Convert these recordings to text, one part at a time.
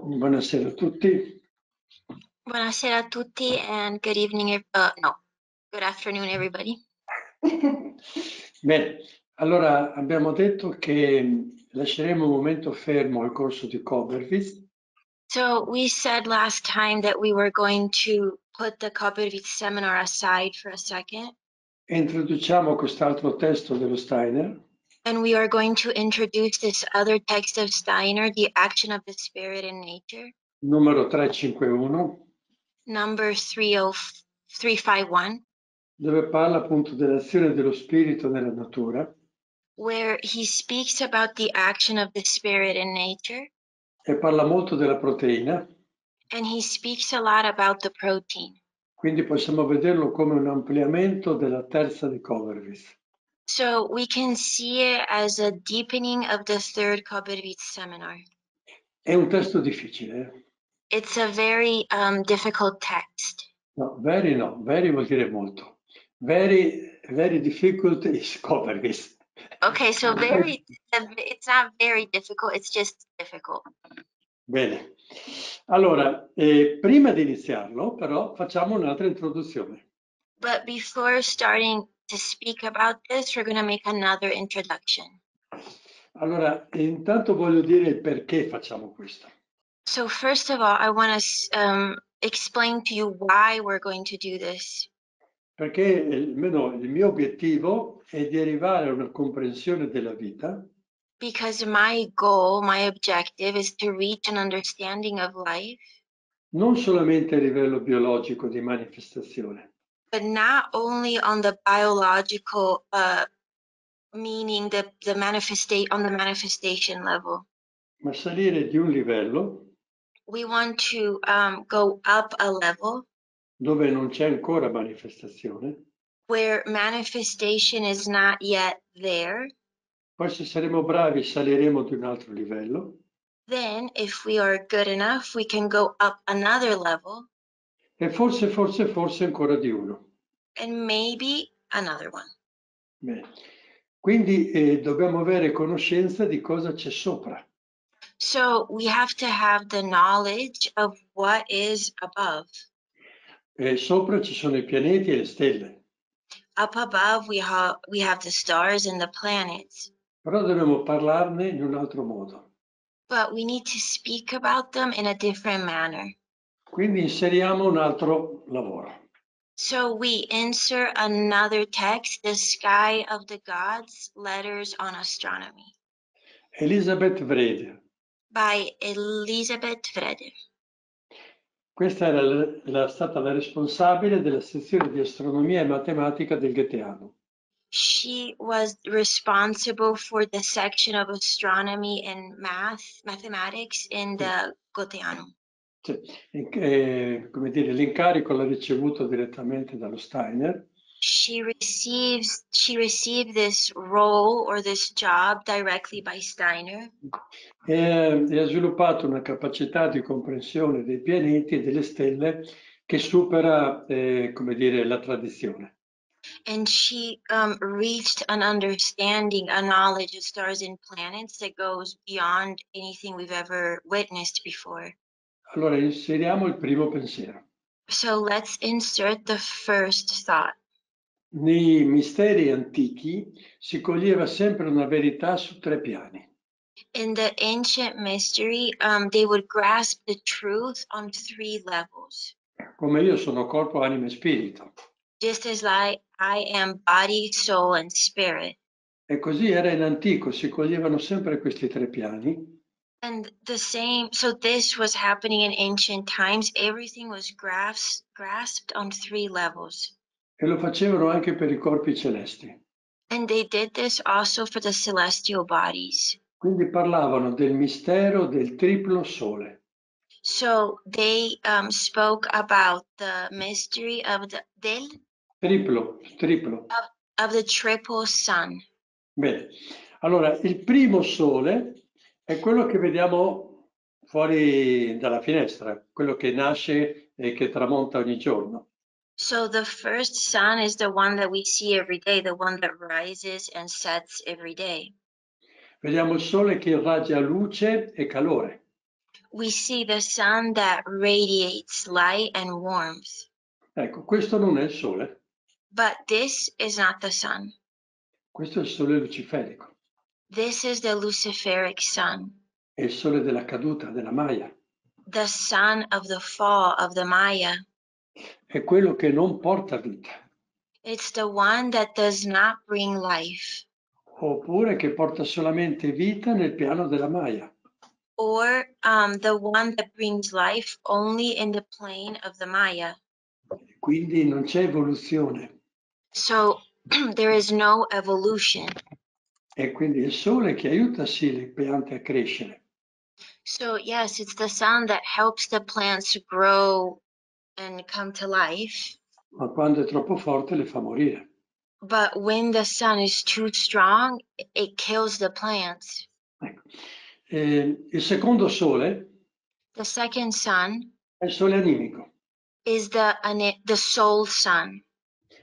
Buonasera a tutti. Buonasera a tutti and good evening, good afternoon everybody. Bene, allora abbiamo detto che lasceremo un momento fermo il corso di Koberwitz. So we said last time that we were going to put the Koberwitz seminar aside for a second. E introduciamo quest'altro testo dello Steiner. And we are going to introduce this other text of Steiner, The Action of the Spirit in Nature. Numero 351. Number 351. Dove parla appunto dell'azione dello spirito nella natura. Where he speaks about the action of the spirit in nature. E parla molto della proteina. And he speaks a lot about the protein. Quindi possiamo vederlo come un ampliamento della terza di Koberwitz. So we can see it as a deepening of the third Koberwitz seminar. È un testo difficile. It's a very difficult text. No, very vuol dire molto. Very difficult is Koberwitz. Okay, so it's not very difficult, it's just difficult. Bene. Allora, prima di iniziarlo, però, facciamo un'altra introduzione. But before starting to speak about this, we're going to make another introduction. Allora, intanto voglio dire il perché facciamo questo. So first of all, I want to explain to you why we're going to do this. Perché almeno il mio obiettivo è di arrivare a una comprensione della vita. Because my goal, my objective is to reach an understanding of life. Non solamente a livello biologico di manifestazione. But not only on the biological meaning, on the manifestation level. Ma salire di un livello. We want to go up a level. Dove non c'è ancora manifestazione. Where manifestation is not yet there. Poi se saremo bravi saliremo di un altro livello. Then if we are good enough, we can go up another level. E forse ancora di uno. And maybe another one. Bene. Quindi dobbiamo avere conoscenza di cosa c'è sopra. So we have to have the knowledge of what is above. E sopra ci sono i pianeti e le stelle. Up above we have the stars and the planets. Però dobbiamo parlarne in un altro modo. But we need to speak about them in a different manner. Quindi inseriamo un altro lavoro. So we insert another text, The Sky of the Gods, Letters on Astronomy. Elisabeth Vrede. By Elisabeth Vrede. Questa era stata la responsabile della sezione di astronomia e matematica del Italiano. She was responsible for the section of astronomy and mathematics in the Italiano. Come dire, l'incarico l'ha ricevuto direttamente dallo Steiner. She received this role or this job directly by Steiner. E ha sviluppato una capacità di comprensione dei pianeti e delle stelle che supera, come dire, la tradizione. And she reached an understanding, a knowledge of stars and planets that goes beyond anything we've ever witnessed before. Allora inseriamo il primo pensiero. So let's insert the first thought. Nei misteri antichi si coglieva sempre una verità su 3 piani. In the ancient mystery, they would grasp the truth on 3 levels. Come io sono corpo, anima e spirito. Just as I am body, soul, and spirit. E così era in antico, si coglievano sempre questi 3 piani. And the same, so this was happening in ancient times. Everything was grasped on 3 levels. E lo facevano anche per i corpi celesti. And they did this also for the celestial bodies. Quindi parlavano del mistero del triplo sole. So they spoke about the mystery of the Triplo. Of the triple sun. Bene, allora il primo sole è quello che vediamo fuori dalla finestra, quello che nasce e che tramonta ogni giorno. So the first sun is the one that we see every day, the one that rises and sets every day. Vediamo il sole che irradia luce e calore. we see the sun that radiates light and warmth. Ecco, questo non è il Sole, But this is not the sun. questo è il Sole luciferico, This is the Luciferic sun, è il Sole della caduta, della Maya, the sun of the fall of the Maya. è quello che non porta vita, It's the one that does not bring life, oppure che porta solamente vita nel piano della Maya. or the one that brings life only in the plane of the Maya. Quindi non c'è evoluzione, So there is no evolution. è quindi il Sole che aiuta sì le piante a crescere, So yes, it's the sun that helps the plants grow and come to life. ma quando è troppo forte le fa morire. But when the sun is too strong, it kills the plants. Ecco. Il secondo Sole The second sun è il Sole animico is the soul sun,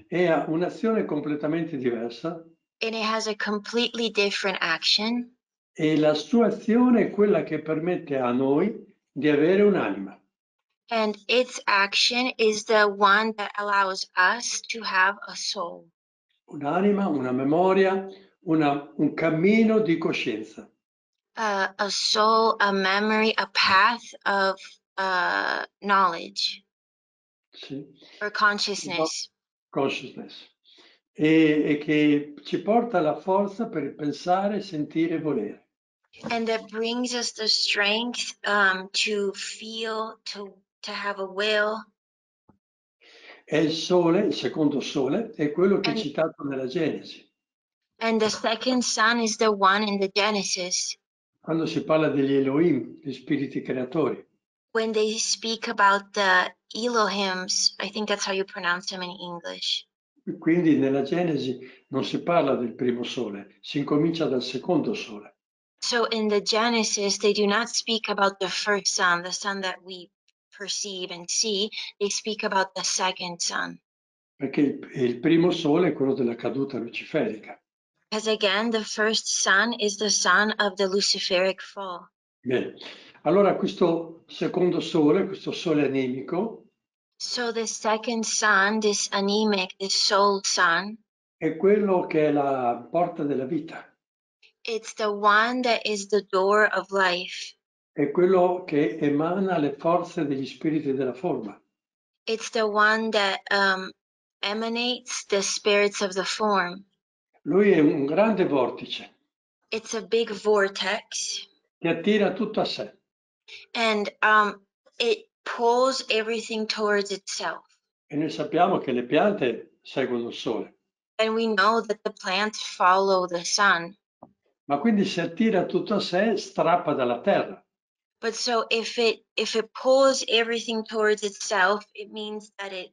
e ha un'azione completamente diversa and it has a completely different action. e la sua azione è quella che permette a noi di avere un'anima. And its action is the one that allows us to have a soul, Un'anima, una memoria, un cammino di coscienza. a soul, a memory, a path of knowledge Sì? or consciousness. Consciousness. E che ci porta la forza per pensare, sentire e volere. And that brings us the strength to feel, to have a will. È il Sole, il secondo Sole, è quello che è And, citato nella Genesi. and the second sun is the one in the Genesis, Quando si parla degli Elohim, gli spiriti creatori. when they speak about the Elohims. I think that's how you pronounce them in English. Quindi nella Genesi non si parla del primo Sole, si incomincia dal secondo Sole. So in the Genesis, they do not speak about the first sun, the sun that we perceive and see. They speak about the second sun. Perché il primo Sole è quello della caduta luciferica. Because again, the first sun is the sun of the Luciferic fall. Bene, allora questo secondo Sole, questo Sole anemico, So the second sun, this anemic, this soul sun, è quello che è la porta della vita, it's the one that is the door of life. è quello che emana le forze degli spiriti della forma. It's the one that emanates the spirits of the form. Lui è un grande vortice It's a big vortex, che attira tutto a sé. and it pulls everything towards itself. E noi sappiamo che le piante seguono il Sole. And we know that the plants follow the sun. Ma quindi se attira tutto a sé, strappa dalla terra. But so if it pulls everything towards itself, it means that it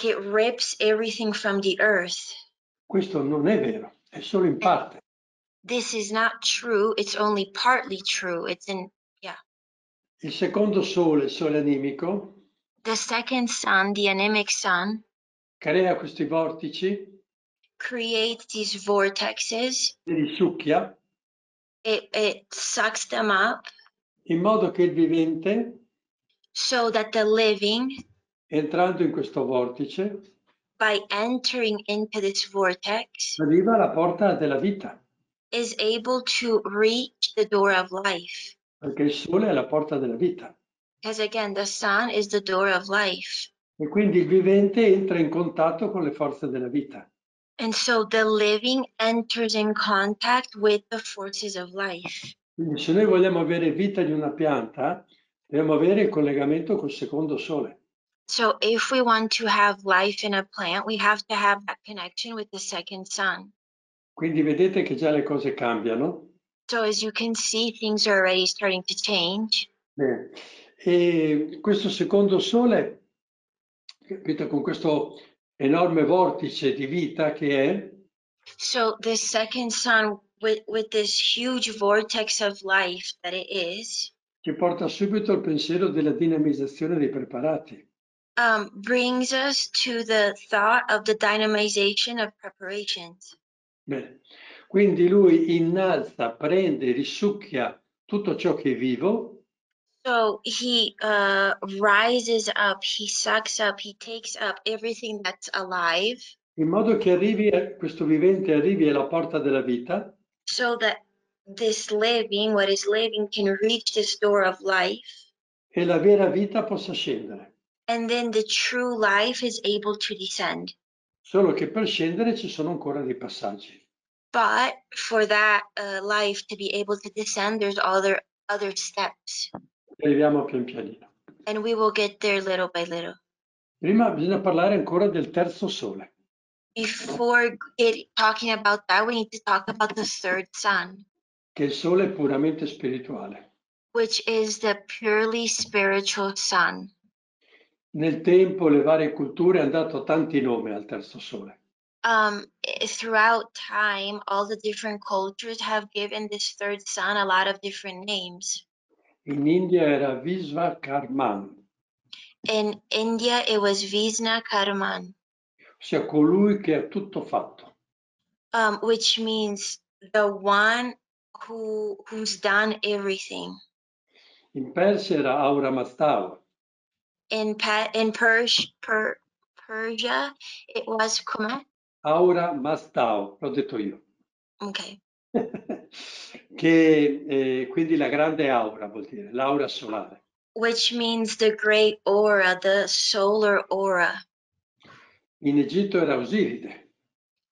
it rips everything from the earth. Questo non è vero, è solo in parte. This is not true. It's only partly true. Il secondo Sole, il Sole animico, The second sun, the anemic sun, crea questi vortici, creates these vortexes. li succhia, It sucks them up in modo che il vivente, so that the living, entrando in questo vortice, by entering into this vortex, arriva alla porta della vita, is able to reach the door of life. perché il Sole è la porta della vita. Because again, the sun is the door of life. E quindi il vivente entra in contatto con le forze della vita. And so the living enters in contact with the forces of life. Quindi se noi vogliamo avere vita di una pianta, dobbiamo avere il collegamento col secondo Sole. So if we want to have life in a plant, we have to have that connection with the second sun. Quindi vedete che già le cose cambiano. So as you can see, things are already starting to change. Bene. E questo secondo Sole, capito, con questo enorme vortice di vita che è, So the second sun, with this huge vortex of life that it is, ci porta subito al pensiero della dinamizzazione dei preparati. brings us to the thought of the dynamization of preparations. Bene. Quindi lui innalza, prende, risucchia tutto ciò che è vivo, So he rises up, he sucks up, he takes up everything that's alive, in modo che questo vivente arrivi alla porta della vita so that this living, what is living, can reach this door of life, e la vera vita possa scendere. and then the true life is able to descend. Solo che per scendere ci sono ancora dei passaggi. But for that life to be able to descend, there's other steps, Arriviamo pian pianino. and we will get there little by little. Prima bisogna parlare ancora del terzo sole. Before talking about that, we need to talk about the third sun, Che il sole è puramente spirituale. which is the purely spiritual sun. Nel tempo le varie culture hanno dato tanti nomi al terzo sole. Throughout time, all the different cultures have given this third sun a lot of different names. In India era Vishvakarman, In India, it was Vishnu Karman, ossia colui che ha tutto fatto. which means the one who's done everything. In Persia era Aura Mazda, In Persia, it was Kuma. Aura Mazda, l'ho detto io. Okay. Che quindi la grande aura vuol dire, l'aura solare. Which means the great aura, the solar aura. In Egitto era Osiride.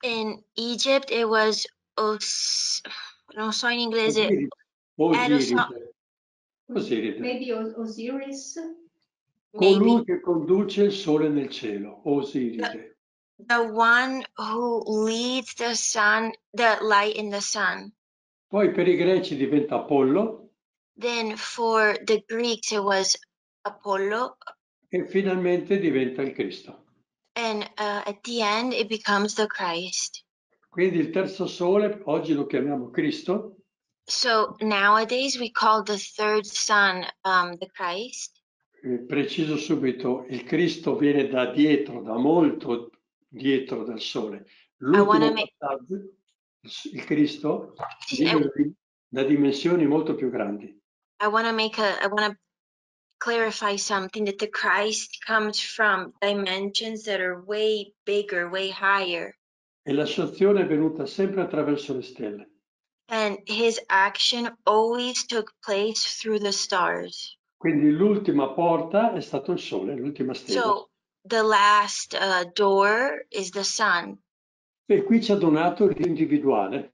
In Egypt, it was non so in inglese. Osiride. Maybe Osiris. Colui Maybe che conduce il sole nel cielo, Osiride. the one who leads the sun, the light in the sun. Poi per i greci diventa Apollo Then for the Greeks, it was Apollo. e finalmente diventa il Cristo. And at the end, it becomes the Christ. Quindi il terzo sole, oggi lo chiamiamo Cristo, So nowadays, we call the third sun the Christ. preciso subito, il Cristo viene da dietro, da molto dietro dal sole. L'ultimo passaggio, il Cristo, viene da dimensioni molto più grandi. I want to clarify something, that the Christ comes from dimensions that are way bigger, way higher. E la sua azione è venuta sempre attraverso le stelle. And his action always took place through the stars. Quindi l'ultima porta è stato il sole, l'ultima stella. So the last door is the sun. E qui ci ha donato l'individuale.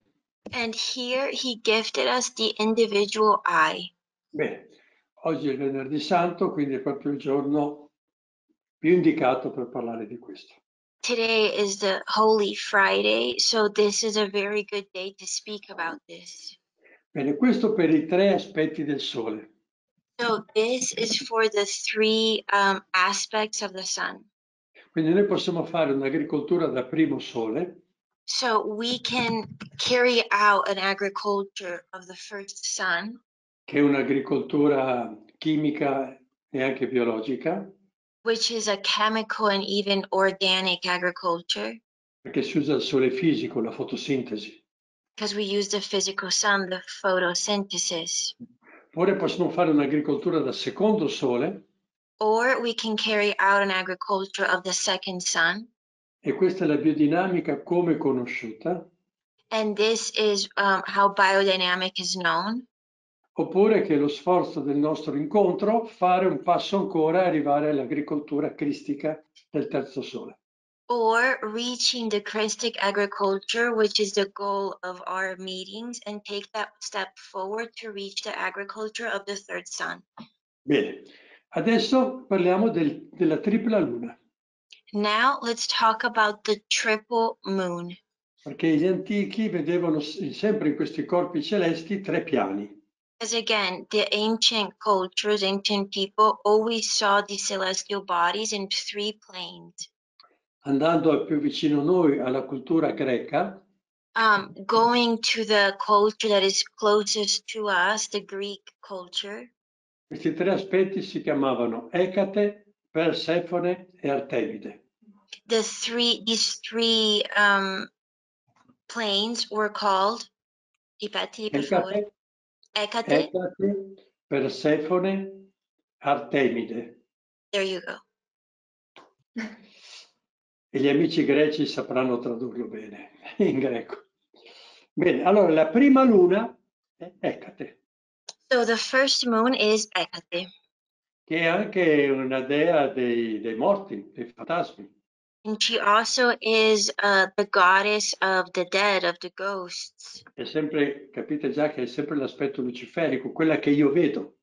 And here he gifted us the individual eye. Bene, oggi è il venerdì santo, quindi è proprio il giorno più indicato per parlare di questo. Today is the Holy Friday, so this is a very good day to speak about this. Bene, questo per i tre aspetti del sole. So this is for the three aspects of the sun. Quindi noi possiamo fare un'agricoltura da primo sole. So we can carry out an agriculture of the first sun. Che è un'agricoltura chimica e anche biologica. Which is a chemical and even organic agriculture. Perché si usa il sole fisico, la fotosintesi. Because we use the physical sun, the photosynthesis. Oppure possiamo fare un'agricoltura da secondo sole. Or we can carry out an agriculture of the second sun. E questa è la biodinamica come conosciuta. And this is how biodynamic is known. Oppure che è lo sforzo del nostro incontro fare un passo ancora e arrivare all'agricoltura cristica del terzo sole. Or reaching the Christic agriculture, which is the goal of our meetings, and take that step forward to reach the agriculture of the third sun. Bene, adesso parliamo della tripla luna. Now let's talk about the triple moon. Perché gli antichi vedevano sempre in questi corpi celesti tre piani. Because again, the ancient cultures, ancient people always saw the celestial bodies in three planes. Andando più vicino a noi alla cultura greca, going to the culture that is closest to us, the Greek culture. questi tre aspetti si chiamavano Ecate, Persefone e Artemide. These three planes were called, ripeti per favore. Ecate. Ecate, Persefone, Artemide. There you go. E gli amici greci sapranno tradurlo bene in greco. Bene, allora la prima luna è Ecate, So the first moon is Ecate. che è anche una dea dei morti, dei fantasmi. And she also is the goddess of the dead, of the ghosts. È sempre, capite già che è sempre l'aspetto luciferico, quella che io vedo.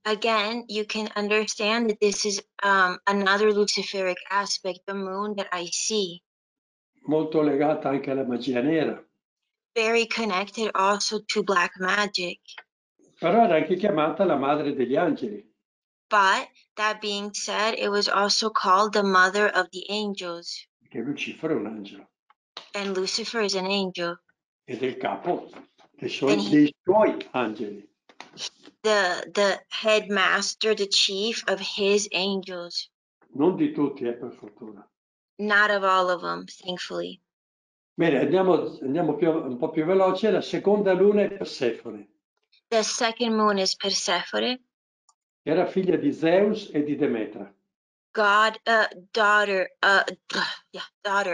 Again, you can understand that this is another luciferic aspect, the moon that I see. Molto legata anche alla magia nera. Very connected also to black magic. Però era anche chiamata la madre degli angeli. But that being said, it was also called the mother of the angels. Che Lucifero è un angelo. And Lucifer is an angel. Ed è il capo dei And suoi angeli. The headmaster, the chief of his angels. Non di tutti, per fortuna. Not of all of them, thankfully. Bene, andiamo un po' più veloce. La seconda luna è Persefone. The second moon is Persephone. Era figlia di Zeus e di Demetra. Daughter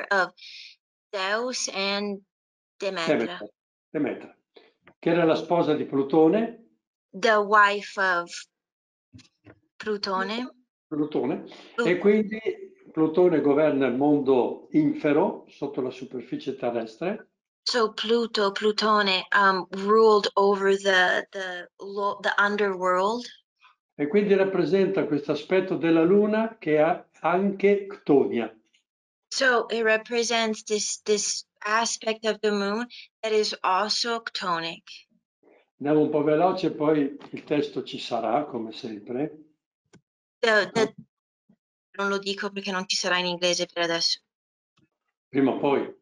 of Zeus and Demetra. Demetra, che era la sposa di Plutone. The wife of Plutone. E quindi Plutone governa il mondo infero, sotto la superficie terrestre. So Plutone ruled over the underworld. E quindi rappresenta questo aspetto della Luna che ha anche ctonia. So it represents this aspect of the moon that is also ctonic. Andiamo un po' veloce, poi il testo ci sarà, come sempre. Non lo dico perché non ci sarà in inglese per adesso. Prima o poi.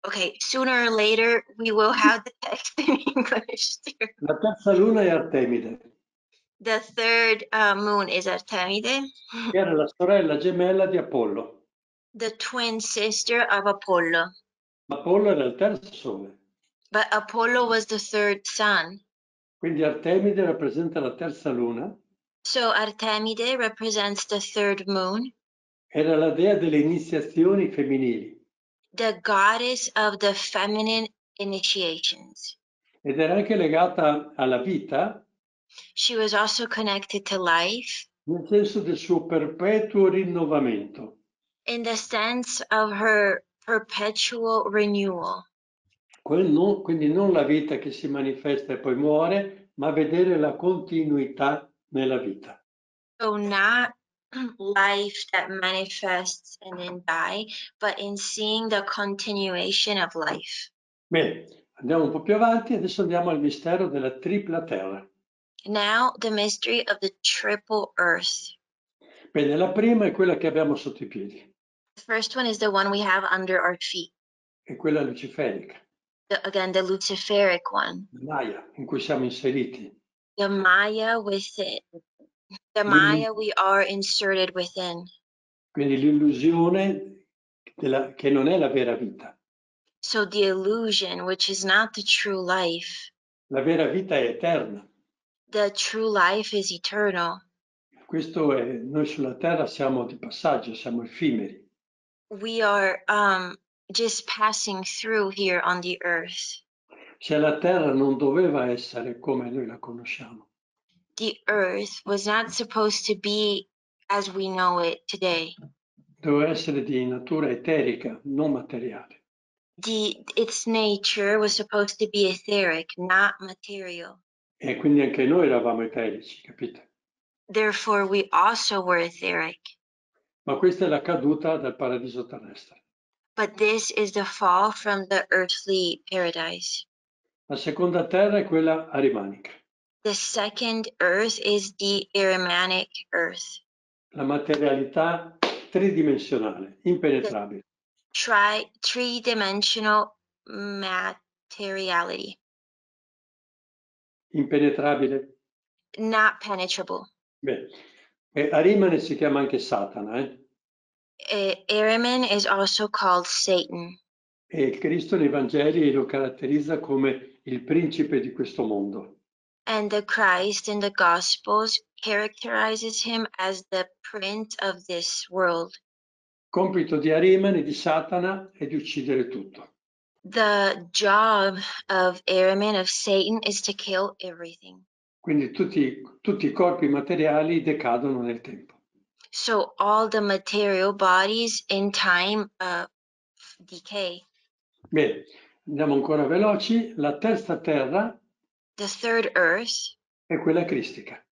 Okay, sooner or later we will have the text in English too. La terza luna è Artemide. The third moon is Artemide. Che era la sorella gemella di Apollo. The twin sister of Apollo. Apollo era il terzo sole. But Apollo was the third sun. Quindi Artemide rappresenta la terza luna. So Artemide represents the third moon. Era la dea delle iniziazioni femminili. The goddess of the feminine initiations. Ed era anche legata alla vita. She was also connected to life. Nel senso del suo perpetuo rinnovamento. In the sense of her perpetual renewal. Quindi non la vita che si manifesta e poi muore, ma vedere la continuità nella vita. So not life that manifests and then die, but in seeing the continuation of life. Bene, andiamo un po' più avanti, adesso andiamo al mistero della tripla terra. Now the mystery of the triple earth. Bene, la prima è quella che abbiamo sotto i piedi. The first one is the one we have under our feet. È quella luciferica. Again, the luciferic one. Maya, in cui siamo inseriti. The Maya within. The Maya we are inserted within. Quindi l'illusione che non è la vera vita. So the illusion, which is not the true life. La vera vita è eterna. The true life is eternal. Questo è, noi sulla terra siamo di passaggio, siamo effimeri. We are just passing through here on the earth. Cioè la terra non doveva essere come noi la conosciamo. The earth was not supposed to be as we know it today. Doveva essere di natura eterica, non materiale. Its nature was supposed to be etheric, not material. E quindi anche noi eravamo eterici, capite? Therefore, we also were etheric. Ma questa è la caduta dal paradiso terrestre. But this is the fall from the earthly paradise. La seconda terra è quella arimanica. The second earth is the Ahrimanic earth. La materialità tridimensionale, impenetrabile. Three-dimensional materiality. Impenetrabile. Not penetrable. Beh, Arimane si chiama anche Satana. Ahriman is also called Satan. E il Cristo nei Vangeli lo caratterizza come il principe di questo mondo. And the Christ in the Gospels characterizes him as the prince of this world. Compito di Arimane, di Satana, è di uccidere tutto. The job of Ariman, of Satan, is to kill everything. Quindi tutti i corpi materiali decadono nel tempo. So all the material bodies in time decay. Bene, andiamo ancora veloci. La terza terra The third earth è quella cristica.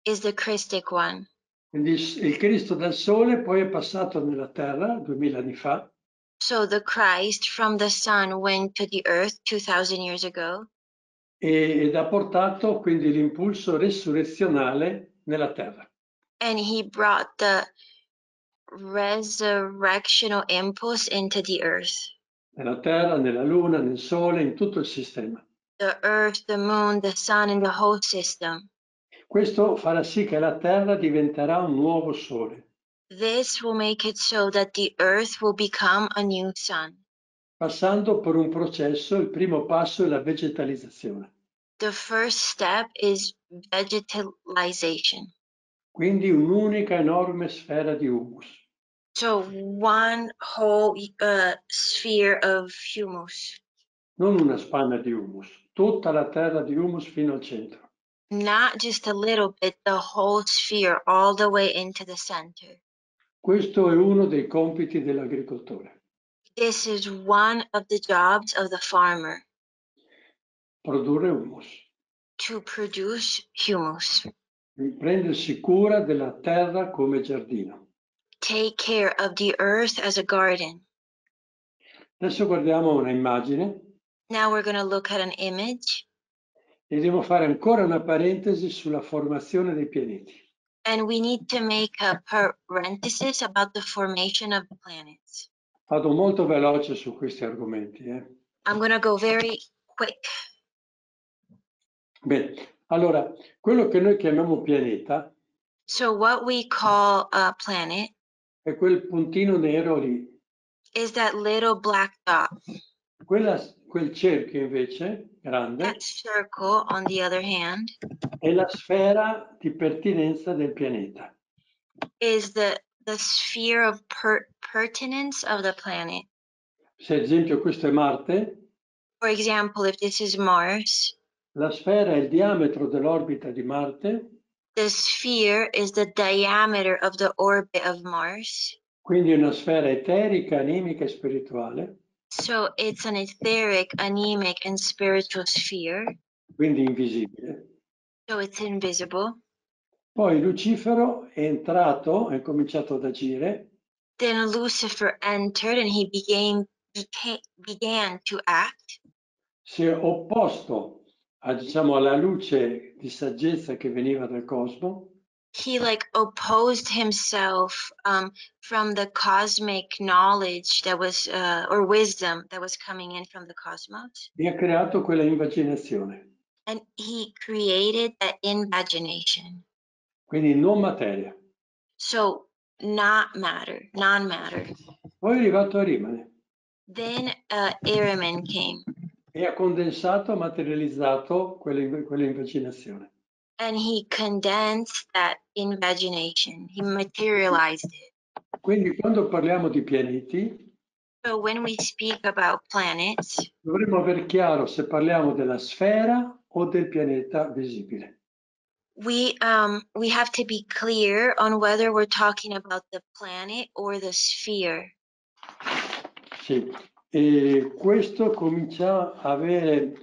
is the Christic one. Quindi il Cristo dal Sole poi è passato nella terra 2000 anni fa. So the Christ from the sun went to the earth 2000 years ago. Ed ha portato quindi l'impulso resurrezionale nella terra. And he brought the resurrectional impulse into the earth. Nella terra, nella luna, nel sole, in tutto il sistema. The earth, the moon, the sun, and the whole system. Questo farà sì che la terra diventerà un nuovo sole. This will make it so that the earth will become a new sun. Passando per un processo, il primo passo è la vegetalizzazione. The first step is vegetalization. Quindi un'unica enorme sfera di humus. So one whole sphere of humus. Non una spanna di humus, tutta la terra di humus fino al centro. Not just a little bit, the whole sphere all the way into the center. Questo è uno dei compiti dell'agricoltore. This is one of the jobs of the farmer. Produrre humus. To produce humus. Prendersi cura della terra come giardino. Take care of the earth as a garden. Adesso guardiamo una immagine. Now we're going to look at an image. E devo fare ancora una parentesi sulla formazione dei pianeti. And we need to make a parenthesis about the formation of the planets. Vado molto veloce su questi argomenti. I'm going to go very quick. Bene, allora, quello che noi chiamiamo pianeta So what we call a planet è quel puntino nero lì. is that little black dot. Quel cerchio invece, grande, That circle, on the other hand, è la sfera di pertinenza del pianeta. is the sphere of pertinence of the planet. Se ad esempio questo è Marte, For example, if this is Mars, la sfera è il diametro dell'orbita di Marte. the sphere is the diameter of the orbit of Mars. Quindi è una sfera eterica, animica e spirituale. So it's an etheric, anemic, and spiritual sphere. Quindi invisibile. So it's invisible. Poi Lucifero è entrato, è cominciato ad agire. Then Lucifer entered and he began to act. Si è opposto diciamo, alla luce di saggezza che veniva dal cosmo. He opposed himself from the cosmic knowledge that was or wisdom that was coming in from the cosmos. E ha creato quella invaginazione. And he created that invagination. Quindi non materia. So not matter, non-matter. Poi è arrivato Arimane. Then Ariman came. E ha condensato, materializzato quella invaginazione. And he condensed that invagination. He materialized it. Quindi quando parliamo di pianeti, So when we speak about planets, dovremmo aver chiaro se parliamo della sfera o del pianeta visibile. we have to be clear on whether we're talking about the planet or the sphere. Sì, e questo comincia a avere,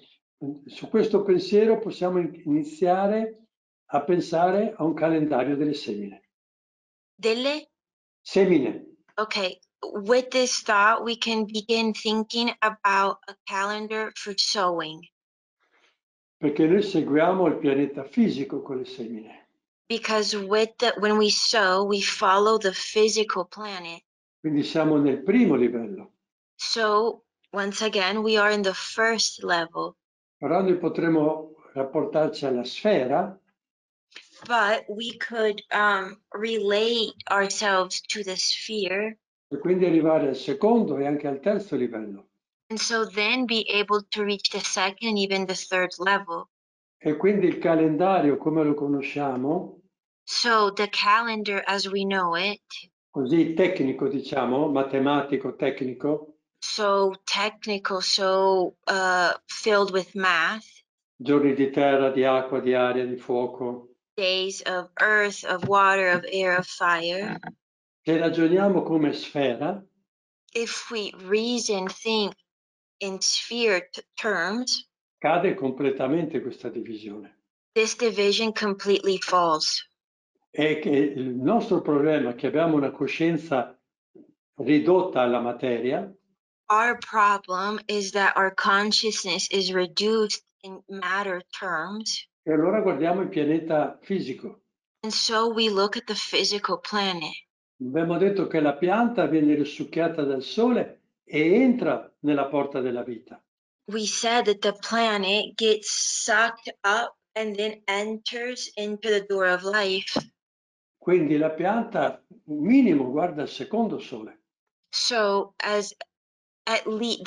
su questo pensiero possiamo iniziare a pensare a un calendario delle semine. Delle? Semine. Okay, with this thought, we can begin thinking about a calendar for sowing. Perché noi seguiamo il pianeta fisico con le semine. Because when we sow, we follow the physical planet. Quindi siamo nel primo livello. So, once again, we are in the first level. Però noi potremo rapportarci alla sfera. But we could relate ourselves to the sphere. E quindi arrivare al secondo e anche al terzo livello. And so then be able to reach the second, even the third level. E quindi il calendario come lo conosciamo, So the calendar as we know it, così tecnico diciamo, matematico, tecnico, so technical, so filled with math, giorni di terra, di acqua, di aria, di fuoco. days of earth, of water, of air, of fire. Se ragioniamo come sfera, If we reason, think in sphere terms, cade completamente questa divisione. this division completely falls. È che il nostro problema è che abbiamo una coscienza ridotta alla materia, Our problem is that our consciousness is reduced in matter terms, e allora guardiamo il pianeta fisico. and so we look at the physical planet. Abbiamo detto che la pianta viene risucchiata dal sole e entra nella porta della vita. We said that the planet gets sucked up and then enters into the door of life. Quindi la pianta, minimo, guarda il secondo sole. So as at least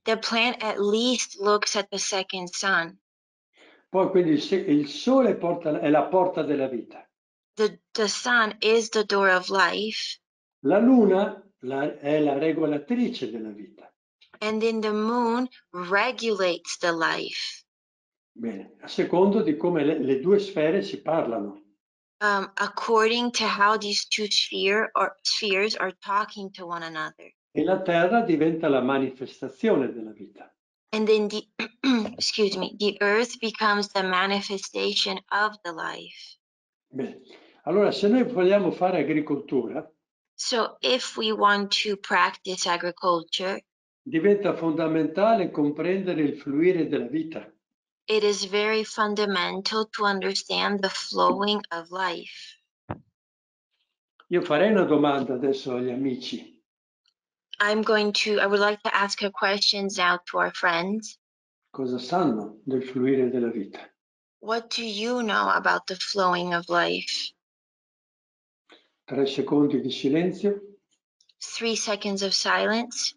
the plant at least looks at the second sun. Poi quindi il sole è la porta della vita. The sun is the door of life. La luna è la regolatrice della vita. And then the moon regulates the life. Bene, a secondo di come le due sfere si parlano. According to how these two spheres are talking to one another. E la terra diventa la manifestazione della vita. And then the excuse me, the earth becomes the manifestation of the life. Bene, allora se noi vogliamo fare agricoltura, So if we want to practice agriculture, diventa fondamentale comprendere il fluire della vita. it is very fundamental to understand the flowing of life. Io farei una domanda adesso agli amici. I would like to ask a questions now to our friends. Cosa sanno del fluire della vita? What do you know about the flowing of life? 3 secondi di silenzio. 3 seconds of silence.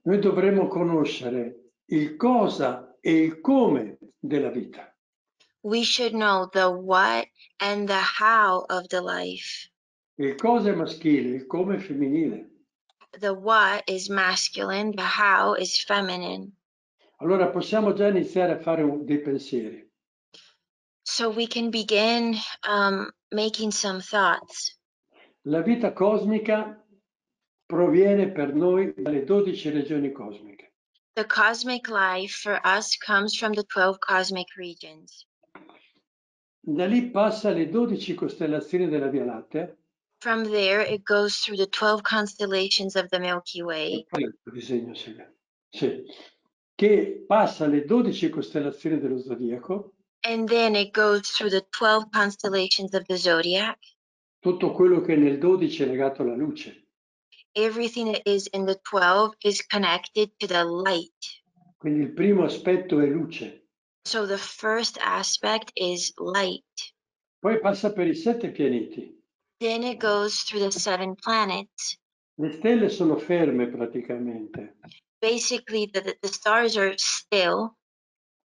Noi dovremmo conoscere il cosa e il come della vita. We should know the what and the how of the life. Il cosa è maschile, il come è femminile. The what is masculine, the how is feminine. Allora possiamo già iniziare a fare dei pensieri. So we can begin making some thoughts. La vita cosmica proviene per noi dalle 12 regioni cosmiche. The cosmic life for us comes from the 12 cosmic regions. Da lì passa le 12 costellazioni della Via Lattea. From there, it goes through the 12 constellations of the Milky Way. Disegno, sì. Che passa le 12 costellazioni dello zodiaco. And then it goes through the 12 constellations of the zodiac. Tutto quello che nel 12 è legato alla luce. Everything that is in the 12 is connected to the light. Quindi il primo aspetto è luce. So the first aspect is light. Poi passa per i 7 pianeti. Then it goes through the 7 planets. Le stelle sono ferme praticamente. Basically, the stars are still.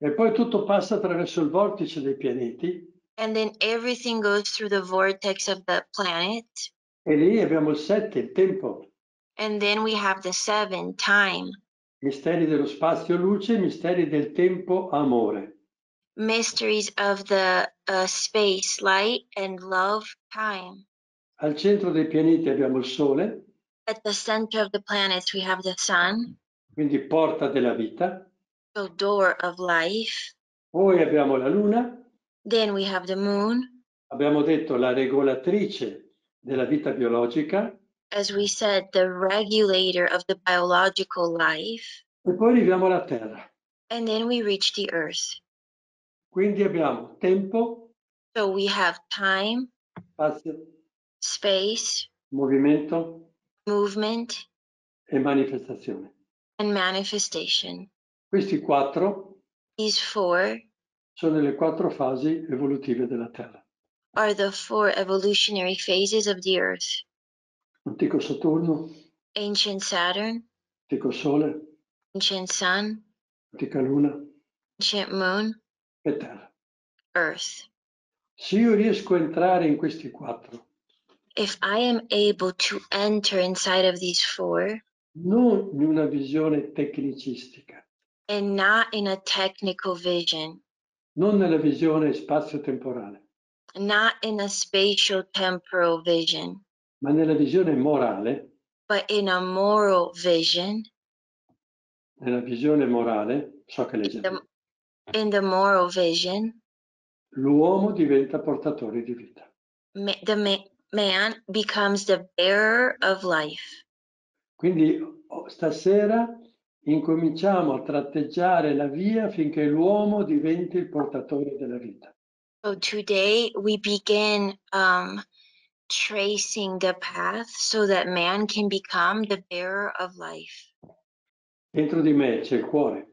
E poi tutto passa attraverso il vortice dei pianeti. And then everything goes through the vortex of the planets. E lì abbiamo il 7, il tempo. And then we have the 7, time. Misteri dello spazio luce, misteri del tempo amore. Mysteries of the space, light, and love, time. Al centro dei pianeti abbiamo il Sole. At the center of the planets, we have the sun. Quindi porta della vita. So door of life. Poi abbiamo la Luna. Then we have the moon. Abbiamo detto la regolatrice della vita biologica. As we said, the regulator of the biological life. E poi arriviamo alla Terra. And then we reach the earth. Quindi abbiamo tempo. So we have time, Spazio, space, movimento movement, e manifestazione. and manifestation. Questi 4 These 4 sono le 4 fasi evolutive della Terra. are the 4 evolutionary phases of the earth. Antico Saturno, Ancient Saturn, antico Sole, ancient sun, antica Luna, ancient moon, e terra. earth. Se io riesco a entrare in questi 4, If I am able to enter inside of these 4, non in una visione tecnicistica, and not in a technical vision, non nella visione spazio-temporale, not in a spatial temporal vision, ma nella visione morale, but in a moral vision, nella visione morale, so che legge, in the moral vision, l'uomo diventa portatore di vita. man becomes the bearer of life. Quindi stasera incominciamo a tratteggiare la via finché l'uomo diventi il portatore della vita. So today we begin tracing the path so that man can become the bearer of life. Dentro di me c'è il cuore,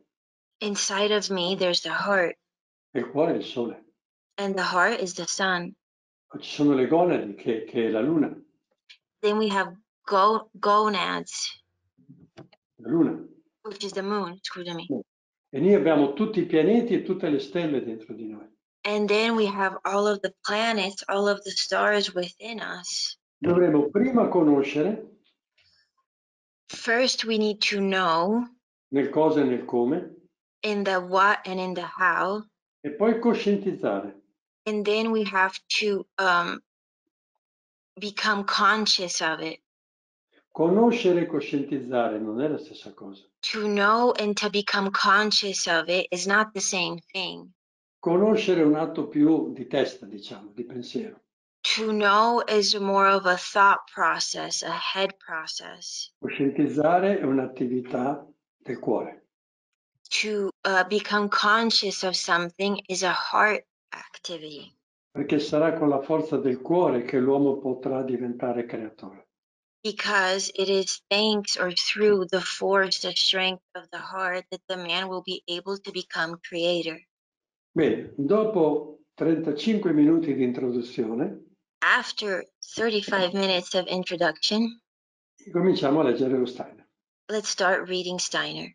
Inside of me, there's the heart, e il cuore è il sole. and the heart is the sun. Ci sono le gonadi che è la luna. Then we have gonads, La luna. which is the moon, excuse me. E noi abbiamo tutti i pianeti e tutte le stelle dentro di noi. And then we have all of the planets, all of the stars within us. Dovremo prima conoscere First, we need to know nel cosa e nel come, in the what and in the how. e poi coscientizzare. And then we have to become conscious of it. Conoscere e coscientizzare non è la stessa cosa. To know and to become conscious of it is not the same thing. Conoscere è un atto più di testa, diciamo, di pensiero. To know is more of a thought process, a head process. Coscientizzare è un'attività del cuore. To become conscious of something is a heart activity. Perché sarà con la forza del cuore che l'uomo potrà diventare creatore. Because it is thanks or through the force, the strength of the heart that the man will be able to become creator. Bene, dopo 35 minuti di introduzione, After 35 minutes of introduction, cominciamo a leggere lo Steiner. let's start reading Steiner.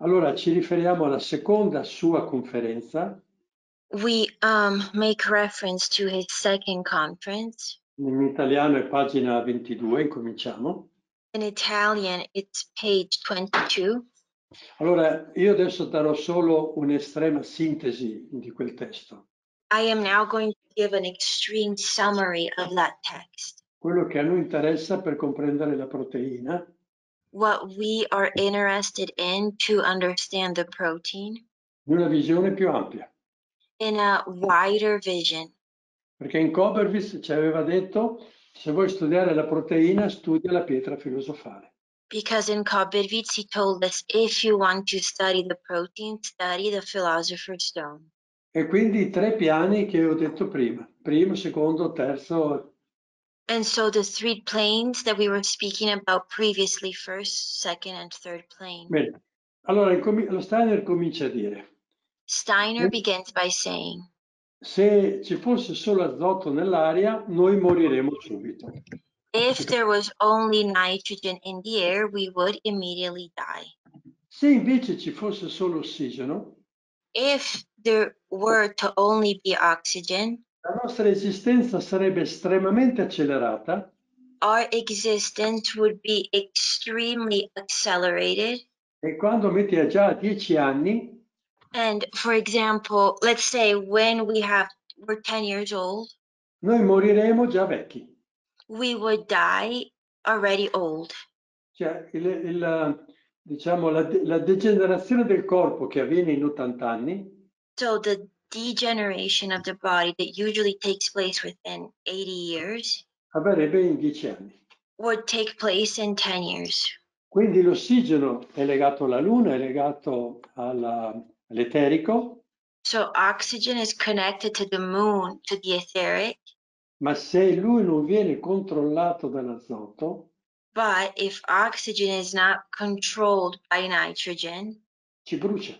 Allora, ci riferiamo alla seconda sua conferenza. We make reference to his second conference. In italiano è pagina 22, incominciamo. In Italian, it's page 22. Allora, io adesso darò solo un'estrema sintesi di quel testo. I am now going to give an extreme summary of that text. Quello che a noi interessa per comprendere la proteina. What we are interested in to understand the protein. In una visione più ampia. In a wider vision. Perché in Koberwitz ci aveva detto, se vuoi studiare la proteina, studia la pietra filosofale. Because in Koberwitz he told us, if you want to study the protein, study the philosopher's stone. E quindi i 3 piani che ho detto prima, primo, secondo, terzo. And so the 3 planes that we were speaking about previously, first, second, and third plane. Bene, allora lo Steiner comincia a dire. Steiner begins by saying, se ci fosse solo azoto nell'aria, noi moriremo subito. if there was only nitrogen in the air, we would immediately die. Se invece ci fosse solo ossigeno, if there were to only be oxygen, la nostra esistenza sarebbe estremamente accelerata. Our existence would be extremely accelerated. E quando metti già 10 anni, and for example, let's say when we're 10 years old, noi moriremo già vecchi. We would die already old. Cioè, diciamo, la degenerazione del corpo che avviene in 80 anni. So the degeneration of the body that usually takes place within 80 years. Avverrebbe in 10 anni. Would take place in 10 years. Quindi l'ossigeno è legato alla luna, è legato all'eterico. So oxygen is connected to the moon, to the etheric. Ma se lui non viene controllato dall'azoto, but if oxygen is not controlled by nitrogen, ci brucia.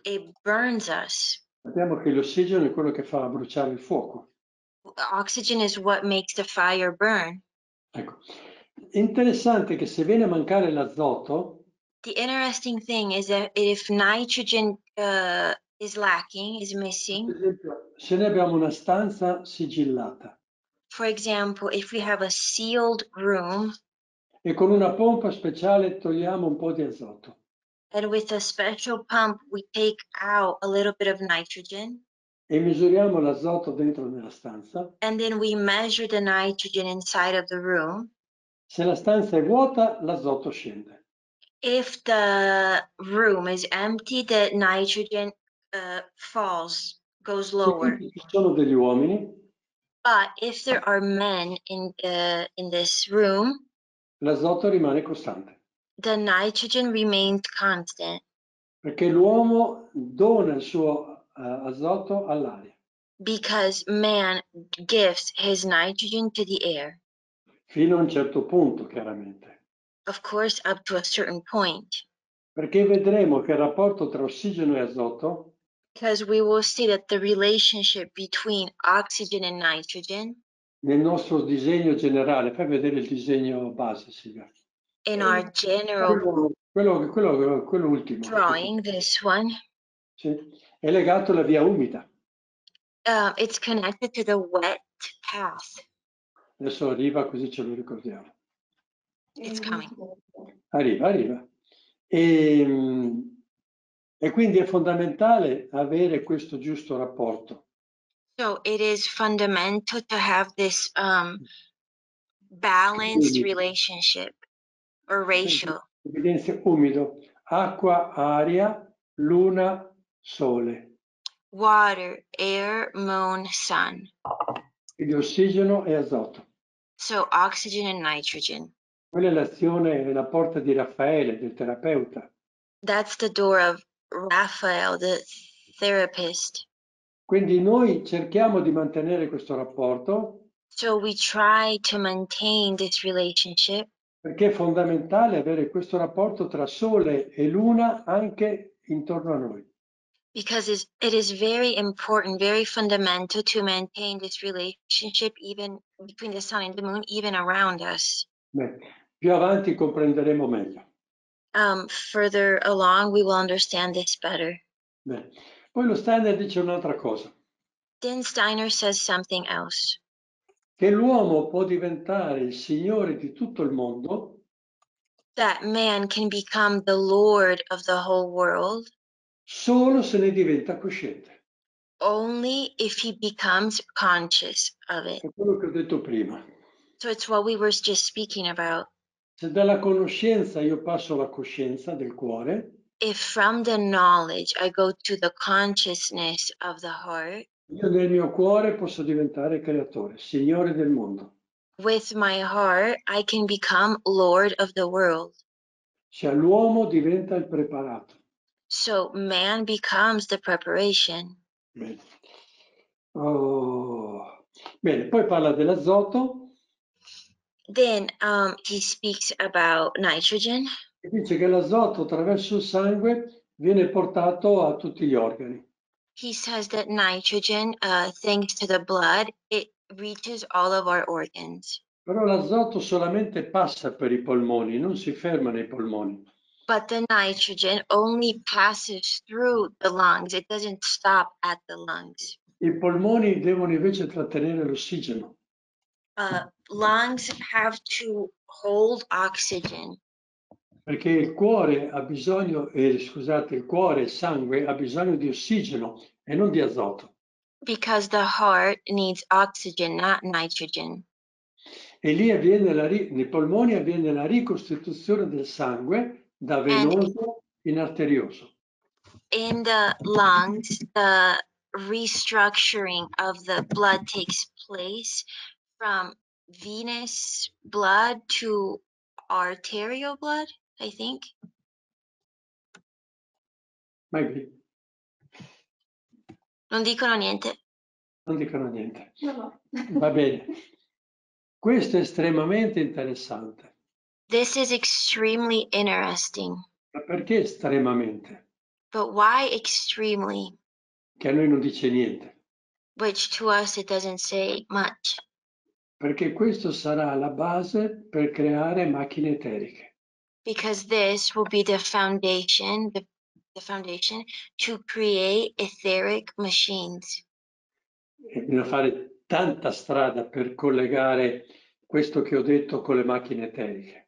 It burns us. Sappiamo che l'ossigeno è quello che fa bruciare il fuoco. Oxygen is what makes the fire burn. Ecco. Interessante che se viene a mancare l'azoto, The interesting thing is that if nitrogen is lacking, is Ad missing. esempio, se noi abbiamo una stanza sigillata For example, if we have a sealed room e con una pompa speciale togliamo un po' di azoto, and with a special pump we take out a little bit of nitrogen e misuriamo l'azoto dentro nella stanza, and then we measure the nitrogen inside of the room, se la stanza è vuota l'azoto scende. if the room is empty, the nitrogen goes Se lower. ci sono degli uomini, But if there are men in this room, l'azoto rimane costante, the nitrogen remains constant perché l'uomo dona il suo azoto all'aria, because man gives his nitrogen to the air. fino a un certo punto, chiaramente. Of course, up to a certain point. Perché vedremo che il rapporto tra ossigeno e azoto Because we will see that the relationship between oxygen and nitrogen nel nostro disegno generale, fai vedere il disegno base, Silvia. in our general Quello ultimo. drawing, this one, Sì, è legato alla via umida. it's connected to the wet path. Adesso arriva così ce lo ricordiamo. It's coming. Arriva. E quindi è fondamentale avere questo giusto rapporto. So it is fundamental to have this balanced relationship or ratio. Evidenzia umido, acqua, aria, luna, sole. Water, air, moon, sun. Quindi ossigeno e azoto. So oxygen and nitrogen. Quella è l'azione, è la porta di Raffaele, del terapeuta. That's the door of Raphael, the therapist. Quindi noi cerchiamo di mantenere questo rapporto So we try to maintain this relationship perché è fondamentale avere questo rapporto tra Sole e Luna anche intorno a noi. because it is very important, very fundamental to maintain this relationship even between the sun and the moon, even around us. Beh, più avanti comprenderemo meglio. Further along, we will understand this better. Beh. Poi lo Steiner dice un'altra cosa, Then Steiner says something else. che l'uomo può diventare il signore di tutto il mondo That man can become the Lord of the whole world solo se ne diventa cosciente. only if he becomes conscious of it. È quello che ho detto prima. So it's what we were just speaking about. Se dalla conoscenza io passo alla coscienza del cuore, If from the knowledge I go to the consciousness of the heart, io nel mio cuore posso diventare creatore, signore del mondo. with my heart I can become Lord of the world. Cioè l'uomo diventa il preparato. So man becomes the preparation. Bene. Oh. Bene, poi parla dell'azoto Then he speaks about nitrogen. e dice che l'azoto attraverso il sangue viene portato a tutti gli organi. He says that nitrogen, thanks to the blood, it reaches all of our organs. Però l'azoto solamente passa per i polmoni, non si ferma nei polmoni. But the nitrogen only passes through the lungs. It doesn't stop at the lungs. I polmoni devono invece trattenere l'ossigeno. Lungs have to hold oxygen. Perché il cuore ha bisogno, il cuore, il sangue ha bisogno di ossigeno e non di azoto. Because the heart needs oxygen, not nitrogen. E lì nei polmoni avviene la ricostituzione del sangue da venoso in arterioso. In the lungs, the restructuring of the blood takes place from venous blood to arterial blood, I think. Mai Non dicono niente. non dicono niente. No. Va bene. Questo è estremamente interessante. This is extremely interesting. Ma perché estremamente? But why extremely? Che a noi non dice niente. Which to us it doesn't say much. Perché questo sarà la base per creare macchine eteriche. Because this will be the foundation, the foundation to create etheric machines. E bisogna fare tanta strada per collegare questo che ho detto con le macchine eteriche.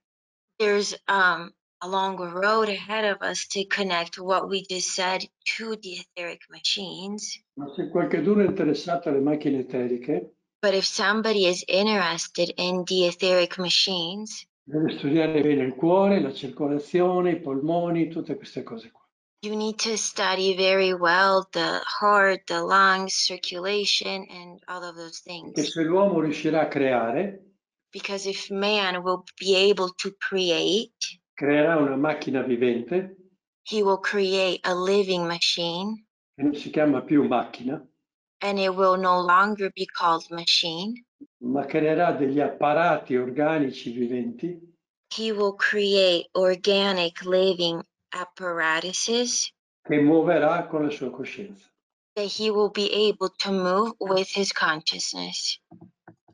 There's a long road ahead of us to connect what we just said to the etheric machines. Ma se qualcuno è interessato alle macchine eteriche, But if somebody is interested in the etheric machines, deve studiare bene il cuore, la circolazione, i polmoni, tutte queste cose qua. you need to study very well the heart, the lungs, circulation, and all of those Perché things. se l'uomo riuscirà a creare, Because if man will be able to create, creerà una macchina vivente, he will create a living machine, che non si chiama più macchina, and it will no longer be called machine. ma creerà degli apparati organici viventi He will create organic living apparatuses che muoverà con la sua coscienza. that he will be able to move with his consciousness.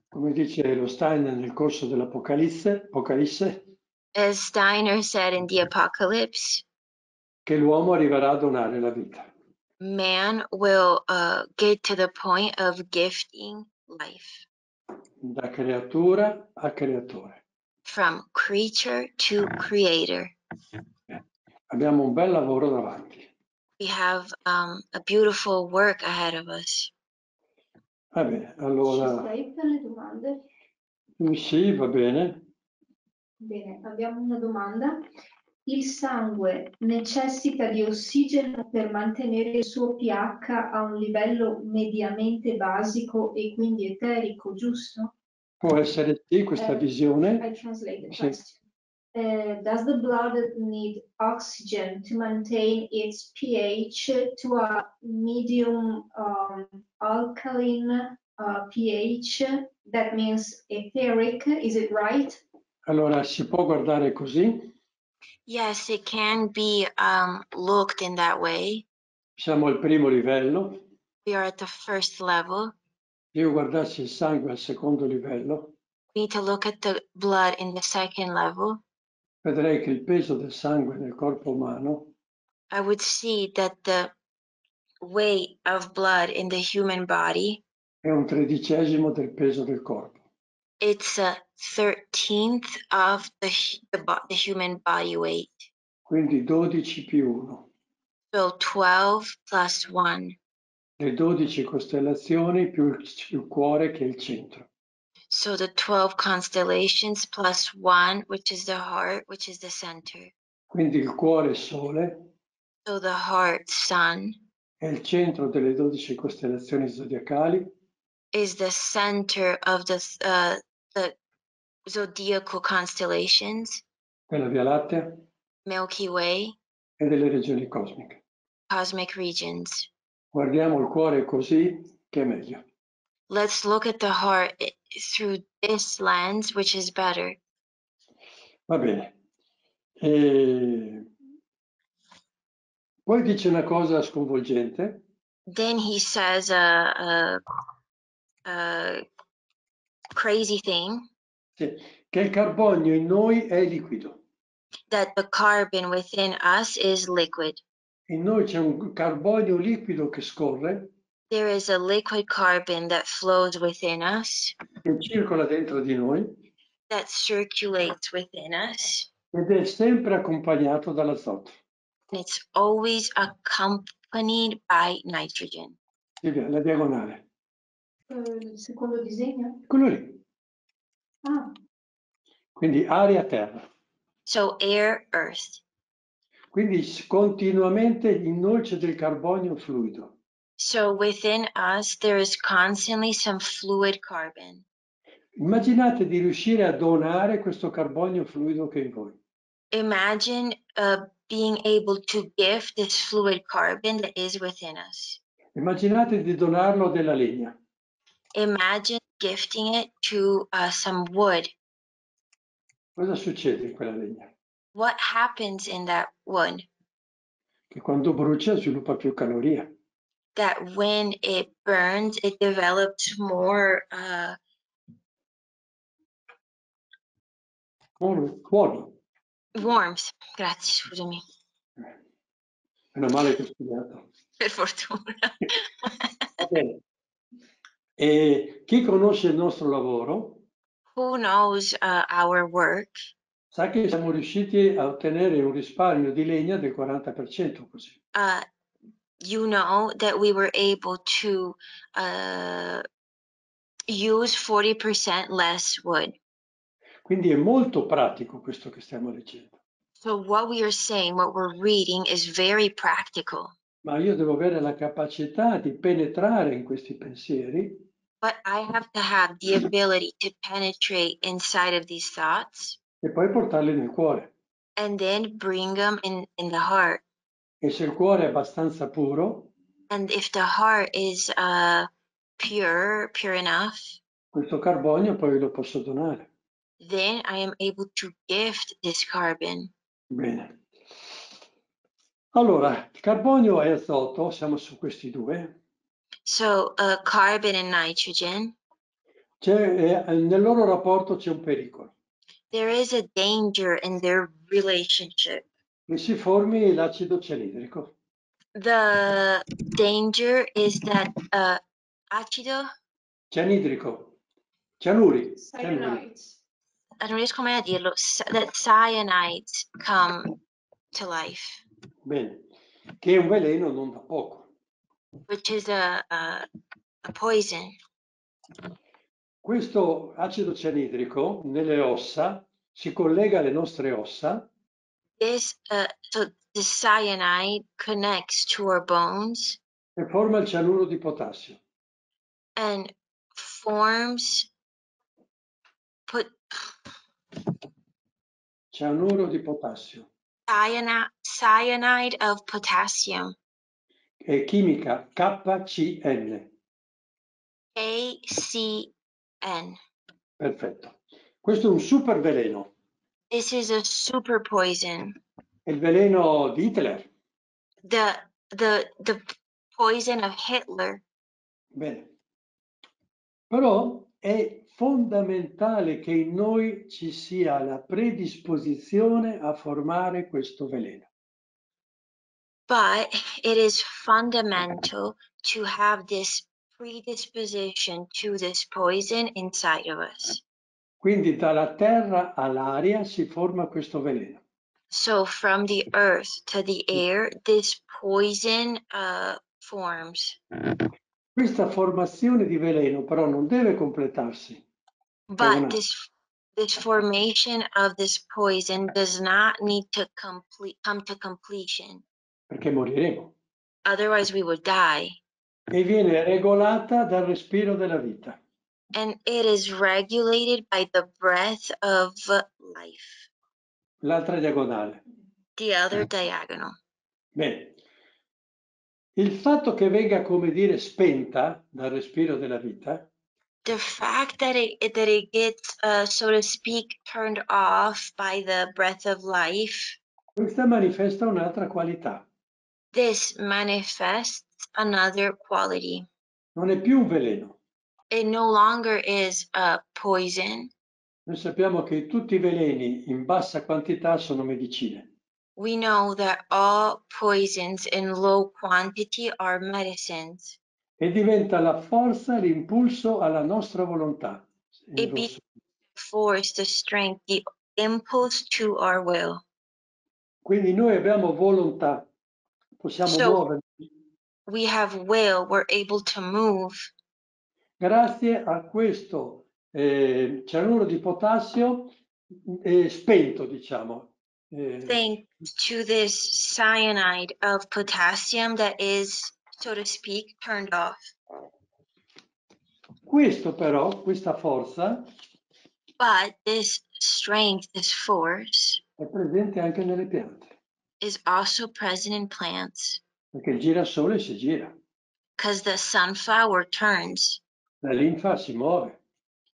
Come dice lo Steiner nel corso dell'Apocalisse, As Steiner said in the Apocalypse, che l'uomo arriverà a donare la vita. man will get to the point of gifting life Da creatura a creatore. from creature to creator. Abbiamo un bel lavoro davanti. We have a beautiful work ahead of us. Va bene, Ci allora sei per le domande? sì, va bene. Bene, abbiamo una domanda. Il sangue necessita di ossigeno per mantenere il suo pH a un livello mediamente basico e quindi eterico, giusto? Può essere sì questa I visione. translate the Sì. question. Does the blood need oxygen to maintain its pH to a medium alkaline pH? That means etheric, is it right? Allora si può guardare così. Yes, it can be looked in that way. Siamo al primo livello. We are at the first level. Se io guardassi il sangue al secondo livello, We need to look at the blood in the second level. vedrei che il peso del sangue nel corpo umano I would see that the weight of blood in the human body, è un tredicesimo del peso del corpo. it's a 13th of the human body weight. Quindi 12 più 1. So 12 plus 1. Le 12 costellazioni più il cuore che è il centro. So the 12 constellations plus 1, which is the heart, which is the center. Quindi il cuore è Sole, So the heart, sun, è il centro delle 12 costellazioni zodiacali, is the center of the zodiacal constellations, della Via Lattea Milky Way, e delle regioni cosmiche. cosmic regions. Guardiamo il cuore così che è meglio. Let's look at the heart through this lens, which is better. Va bene. Poi dice una cosa sconvolgente. Then he says a crazy thing, Sì, che il carbonio in noi è liquido. that the carbon within us is liquid. In noi c'è un carbonio liquido che scorre, There is a liquid carbon that flows within us, che circola dentro di noi that circulates within us, ed è sempre accompagnato dall'azoto. and it's always accompanied by nitrogen. Silvia, la diagonale. Il secondo disegno? Quello lì. Ah, Quindi aria, terra. So air, earth. Quindi continuamente in noi c'è del carbonio fluido. So within us, there is constantly some fluid carbon. Immaginate di riuscire a donare questo carbonio fluido che è in voi. Imagine being able to give this fluid carbon that is within us. Immaginate di donarlo della legna. Imagine gifting it to some wood. Cosa succede in quella legna? What happens in that wood? Che quando brucia sviluppa più calorie. That when it burns, it develops more Buono. warmth. Grazie, scusami. Meno male che ho studiato. Per fortuna. Va bene. E chi conosce il nostro lavoro Who knows our work? sa che siamo riusciti a ottenere un risparmio di legna del 40% così. You know that we were able to use 40% less wood. Quindi è molto pratico questo che stiamo leggendo. So what we are saying, what we're reading is very practical. Ma io devo avere la capacità di penetrare in questi pensieri But I have to have the ability to penetrate inside of these thoughts e poi portarli nel cuore. and then bring them in the heart. E se il cuore è abbastanza puro, And if the heart is pure enough, questo carbonio poi lo posso donare. then I am able to gift this carbon. Bene. Allora, il carbonio e azoto, siamo su questi due. So carbon and nitrogen, Nel loro rapporto c'è un pericolo. there is a danger in their relationship. Che si formi l'acido cianidrico. The danger is that acido, Cianidrico. Cianuri. Cyanides. I non riesco mai a dirlo, that cyanides come to life, Bene. Che è un veleno non da poco. which is a poison. Questo acido cianidrico nelle ossa si collega alle nostre ossa So the cyanide connects to our bones e forma il cianuro di potassio. and forms Cianuro di potassio. cyanide of potassium. È chimica KCN. KCN. Perfetto. Questo è un super veleno. This is a super poison. È il veleno di Hitler. The poison of Hitler. Bene. Però è fondamentale che in noi ci sia la predisposizione a formare questo veleno. But it is fundamental to have this predisposition to this poison inside of us. Quindi dalla terra all'aria si forma questo veleno. So from the earth to the air, this poison forms. Questa formazione di veleno però non deve completarsi. But this formation of this poison does not need to come to completion. Perché moriremo. Otherwise we would die. E viene regolata dal respiro della vita. And it is regulated by the breath of life. L'altra diagonale. The other diagonal. Bene. Il fatto che venga, come dire, spenta dal respiro della vita, the fact that it gets, so to speak, turned off by the breath of life, questa manifesta un'altra qualità. this manifests another quality. Non è più un veleno. It no longer is a poison. Noi sappiamo che tutti i veleni in bassa quantità sono medicine. We know that all poisons in low quantity are medicines. E diventa la forza, l'impulso alla nostra volontà. It becomes the force, the strength, the impulse to our will. Quindi noi abbiamo volontà, possiamo muoverci. We have will, we're able to move. Grazie a questo cianuro di potassio spento, diciamo. Thanks to this cyanide of potassium that is, so to speak, turned off. Questo però, questa forza, but this strength, this force, è presente anche nelle piante. is also present in plants. Perché il girasole si gira. Because the sunflower turns. La linfa si muove.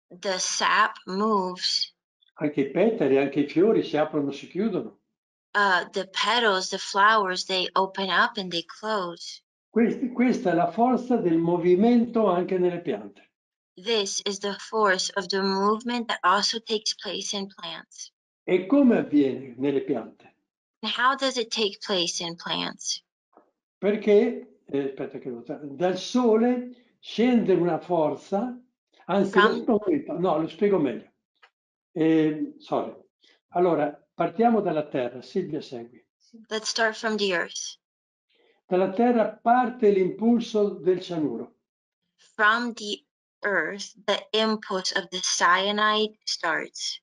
The sap moves. Anche i petali, anche i fiori si aprono, si chiudono. The petals, the flowers, they open up and they close. Questa è la forza del movimento anche nelle piante. This is the force of the movement that also takes place in plants. E come avviene nelle piante? And how does it take place in plants? Perché, aspetta che dal Sole scende una forza, anzi, no, lo spiego meglio. Sorry. Allora, partiamo dalla Terra. Silvia, segui. Let's start from the earth. Dalla Terra parte l'impulso del cianuro. From the earth, the impulse of the cyanide starts.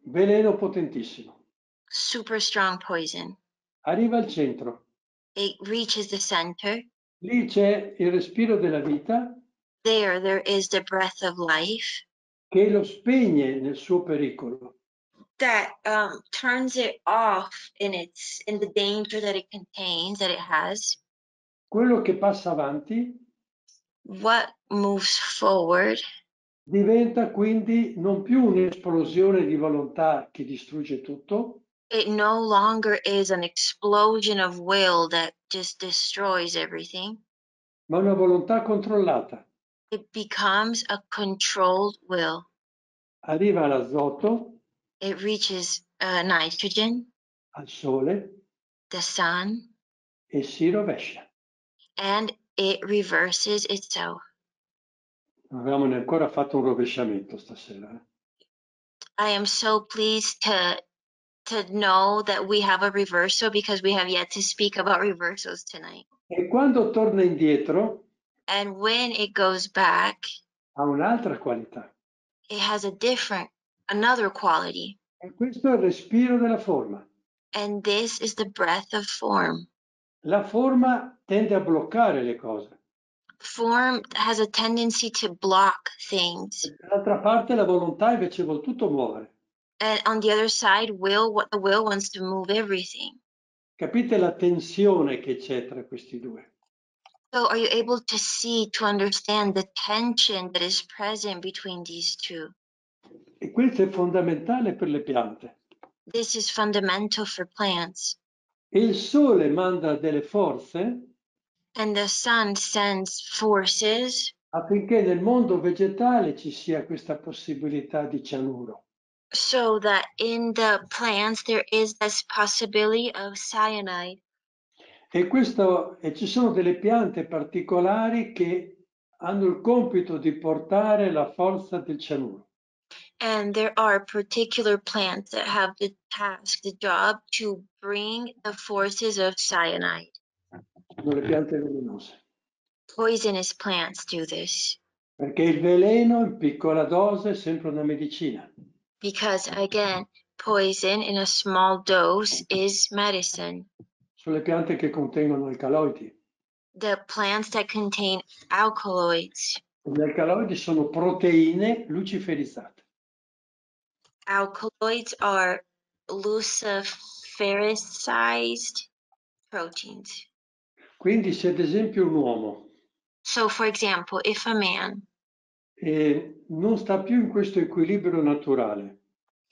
Veleno potentissimo. Super strong poison. Arriva al centro. It reaches the center. Lì c'è il respiro della vita. There is the breath of life. Che lo spegne nel suo pericolo. That turns it off in the danger that it contains, that it has. Quello che passa avanti. What moves forward. Diventa quindi non più un'esplosione di volontà che distrugge tutto. It no longer is an explosion of will that just destroys everything. Ma una volontà controllata. It becomes a controlled will. Arriva all'azoto. It reaches nitrogen. Al sole. The sun. E si rovescia. And it reverses itself. Non avevamo neanche ancora fatto un rovesciamento stasera. I am so pleased to know that we have a reversal, because we have yet to speak about reversals tonight. E quando torna indietro, and when it goes back, ha un'altra qualità. It has another quality. E questo è il respiro della forma. And this is the breath of form. La forma tende a bloccare le cose. Form has a tendency to block things. Dall'altra parte la volontà invece vuol tutto muovere. And on the other side, the will wants to move everything. Capite la tensione che c'è tra questi due? So are you able to see, to understand the tension that is present between these two? E questo è fondamentale per le piante. This is fundamental for plants. E il sole manda delle forze And the sun sends forces affinché nel mondo vegetale ci sia questa possibilità di cianuro. so that in the plants there is this possibility of cyanide. E ci sono delle piante particolari che hanno il compito di portare la forza del cianuro. And there are particular plants that have the task, the job to bring the forces of cyanide. Sono le piante velenose. Poisonous plants do this. Perché il veleno in piccola dose è sempre una medicina. Because again, poison in a small dose is medicine. Sono le piante che contengono alcaloidi. The plants that contain alkaloids. Gli alcaloidi sono proteine luciferizzate. Alkaloids are luciferized proteins. Quindi se ad esempio un uomo So for example, if a man non sta più in questo equilibrio naturale,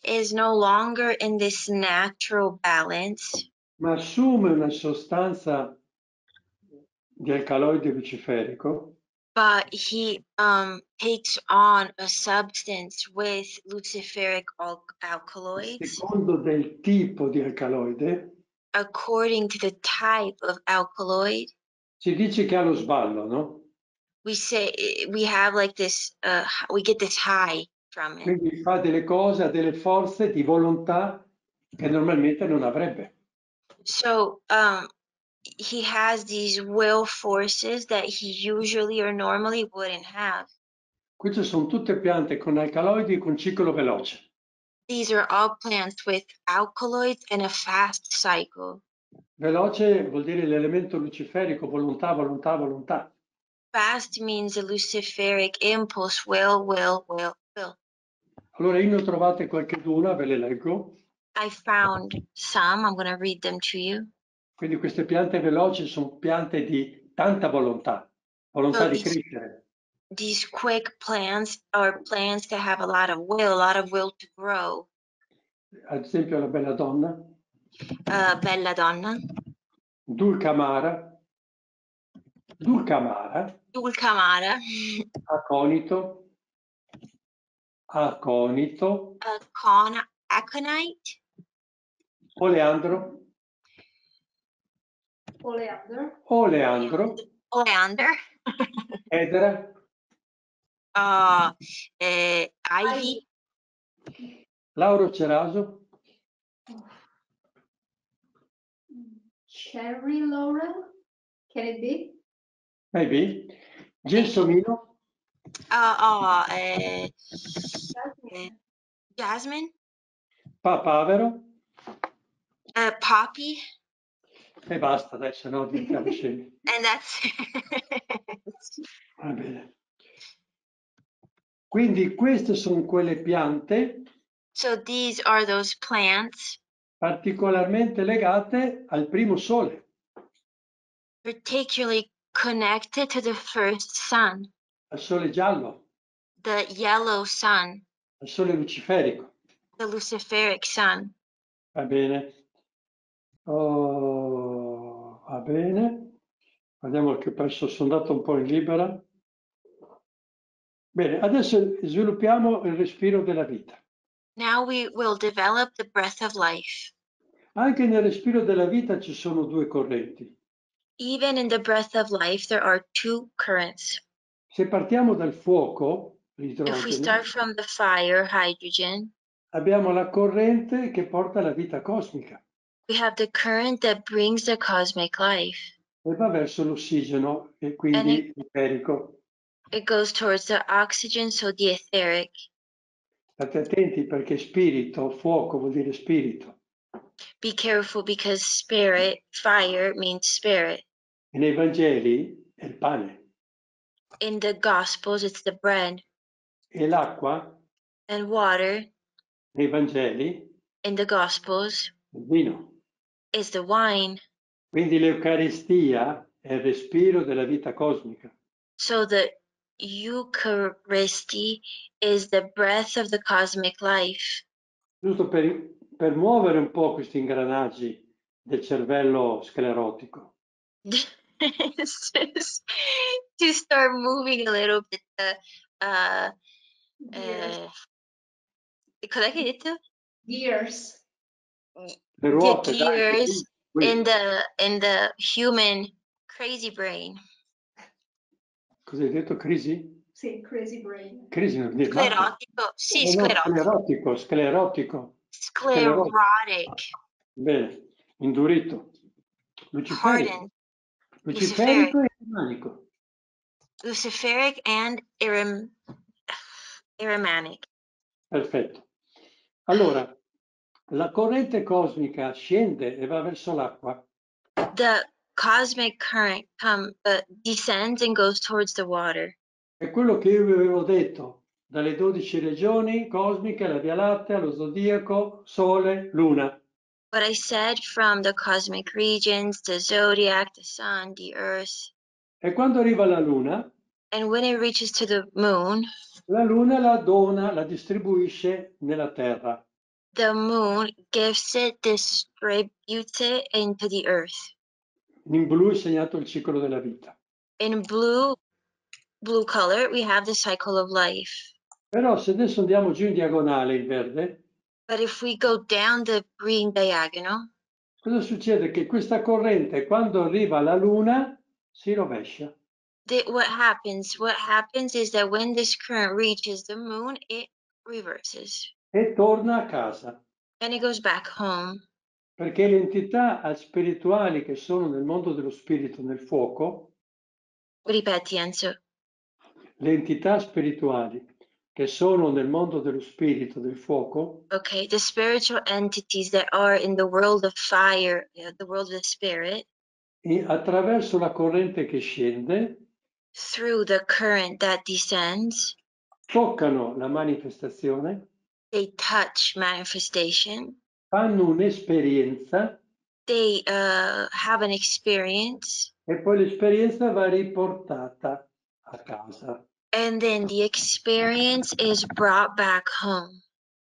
is no longer in this natural balance, ma assume una sostanza di alcaloide luciferico, but he takes on a substance with luciferic alkaloids, secondo del tipo di alcaloide, according to the type of alkaloid, si dice che ha lo sballo, no? we say we have like this, we get this high from it. Quindi fa delle cose, ha delle forze di volontà che normalmente non avrebbe. So he has these will forces that he usually or normally wouldn't have. Queste sono tutte piante con alcaloidi con ciclo veloce. These are all plants with alkaloids and a fast cycle. Veloce vuol dire l'elemento luciferico, volontà, volontà, volontà. Fast means a luciferic impulse, will. Allora io ne ho trovate qualcheduna, ve le leggo. I found some, I'm going to read them to you. Quindi queste piante veloci sono piante di tanta volontà, volontà di crescere. These quick plants are plants that have a lot of will to grow. Ad esempio la bella donna. Bella donna. Dulcamara. Aconito. Aconite. Oleandro. Oleander. oleandro, Oleander. edera, Ivy. lauro ceraso, Cherry laurel. Can it be? maybe, gelsomino, Jasmine. papavero, Poppy. e basta, dai, se no diventiamo scemi. And that's Va bene. Quindi queste sono quelle piante So these are those plants particolarmente legate al primo sole, particularly connected to the first sun, al sole giallo, the yellow sun, al sole luciferico. the luciferic sun. Va bene. Oh, va bene. Vediamo che penso sono andato un po' in libera. Bene, adesso sviluppiamo il respiro della vita. Now we will develop the breath of life. Anche nel respiro della vita ci sono due correnti. Even in the breath of life, there are two currents. Se partiamo dal fuoco, If we l'idrogeno, start from the fire, hydrogen, abbiamo la corrente che porta la vita cosmica we have the current that brings the cosmic life. e va verso l'ossigeno e quindi l'eterico. It goes towards the oxygen, so the etheric. State attenti perché spirito, fuoco vuol dire spirito. Be careful because spirit, fire means spirit. E nei Vangeli è il pane. In the Gospels, it's the bread. E l'acqua And water, nei Vangeli in the Gospels, è il vino. is the wine. Quindi l'Eucaristia è il respiro della vita cosmica. So the Eucharisty is the breath of the cosmic life. Giusto per muovere un po' questi ingranaggi del cervello sclerotico. To start moving a little bit cosa hai detto? Gears. Le ruote, The gears dai, in the human crazy brain. Cosa hai detto? Crisi? Sì, crazy brain. Crisi non dire matto. Sclerotico, sì, No, sclerotico. Sclerotic. Bene, indurito. Luciferico. Hardened. Luciferico e irmanico. Luciferic and Aramanic. Perfetto. Allora, la corrente cosmica scende e va verso l'acqua. The cosmic current descends and goes towards the water. È quello che io vi avevo detto, dalle 12 regioni cosmiche, la Via Lattea, lo zodiaco, Sole, Luna. What I said from the cosmic regions, the zodiac, the sun, the earth. E quando arriva la Luna, And when it reaches to the moon, la Luna la dona, la distribuisce nella Terra. the moon gives it, distributes it into the earth. In blu è segnato il ciclo della vita. In blue color, we have the cycle of life. Però se adesso andiamo giù in diagonale in verde, But if we go down the green diagonal, cosa succede? Che questa corrente, quando arriva alla Luna, si rovescia. what happens is that when this current reaches the moon, it reverses. E torna a casa. And it goes back home. Perché le entità spirituali che sono nel mondo dello spirito, nel fuoco, Ripeti, Enzo. le entità spirituali che sono nel mondo dello spirito, del fuoco, Okay, the spiritual entities that are in the world of fire, the world of the spirit, attraverso la corrente che scende, through the current that descends, toccano la manifestazione, they touch manifestation, fanno un'esperienza they have an experience, e poi l'esperienza va riportata a casa. and then the experience is brought back home.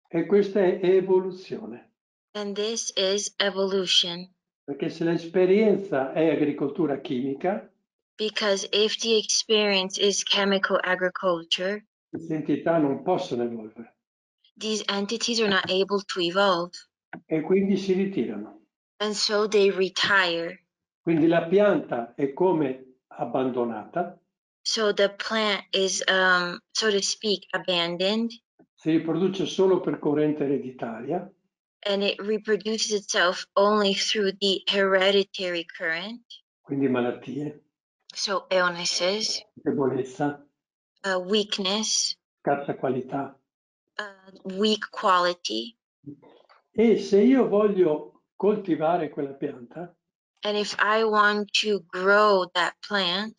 E questa è evoluzione. And this is evolution. Perché se l'esperienza è agricoltura chimica, Because if the experience is chemical agriculture, queste entità non possono evolvere these entities are not able to evolve. e quindi si ritirano. And so they retire. Quindi la pianta è come abbandonata, So the plant is, so to speak, abandoned, si riproduce solo per corrente ereditaria, and it reproduces itself only through the hereditary current. quindi malattie, So illnesses, debolezza, weakness, scarsa qualità. weak quality. E se io voglio coltivare quella pianta, And if I want to grow that plant,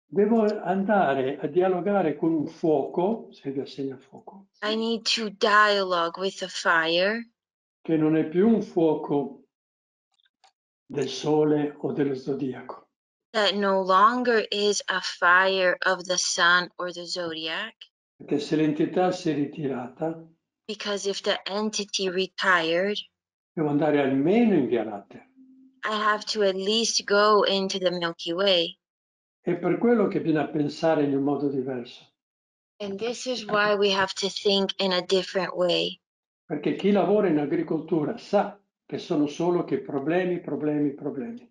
devo andare a dialogare con un fuoco, se vi assegna fuoco, I need to dialogue with the fire, che non è più un fuoco del sole o dello zodiaco, that no longer is a fire of the sun or the zodiac. perché se l'entità si è ritirata, Because if the entity retired, devo andare almeno in Via Lattea. I have to at least go into the Milky Way. È per quello che bisogna pensare in un modo diverso, And this is why we have to think in a different way. perché chi lavora in agricoltura sa che sono solo che problemi, problemi, problemi.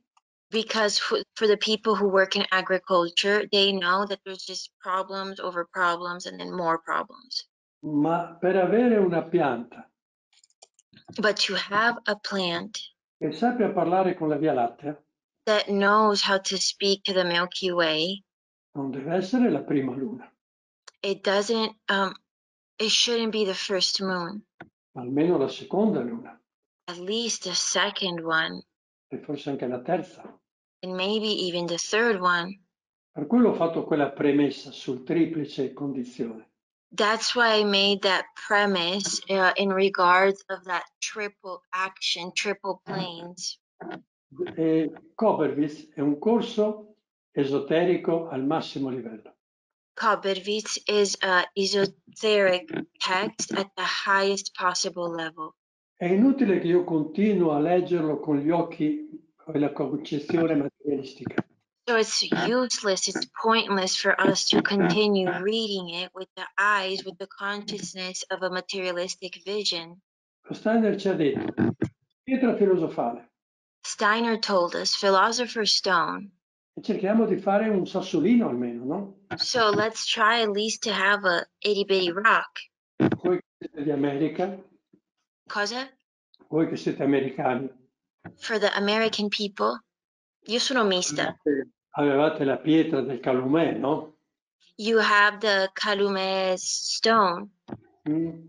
Because for the people who work in agriculture, they know that there's just problems over problems and then more problems. Ma per avere una pianta But to have a plant che sappia parlare con la Via Lattea, that knows how to speak to the Milky Way, non deve essere la prima luna, it doesn't, it shouldn't be the first moon, ma almeno la seconda luna, at least the second one, e forse anche la terza. and maybe even the third one. Per quello ho fatto quella premessa sul triplice condizione. That's why I made that premise in regards of that triple action, triple planes. E Koberwitz è un corso esoterico al massimo livello. Koberwitz is an esoteric text at the highest possible level. È inutile che io continuo a leggerlo con gli occhi e la concezione materialistica. So it's useless, it's pointless for us to continue reading it with the eyes, with the consciousness of a materialistic vision. Steiner ci ha detto, pietra filosofale, Steiner told us, philosopher's stone. e cerchiamo di fare un sassolino almeno, no? So let's try at least to have a itty bitty rock. Voi che siete di America, Cosa? voi che siete americani, For the American people, io sono mista. avevate la pietra del Calumè, no? You have the Calumet stone,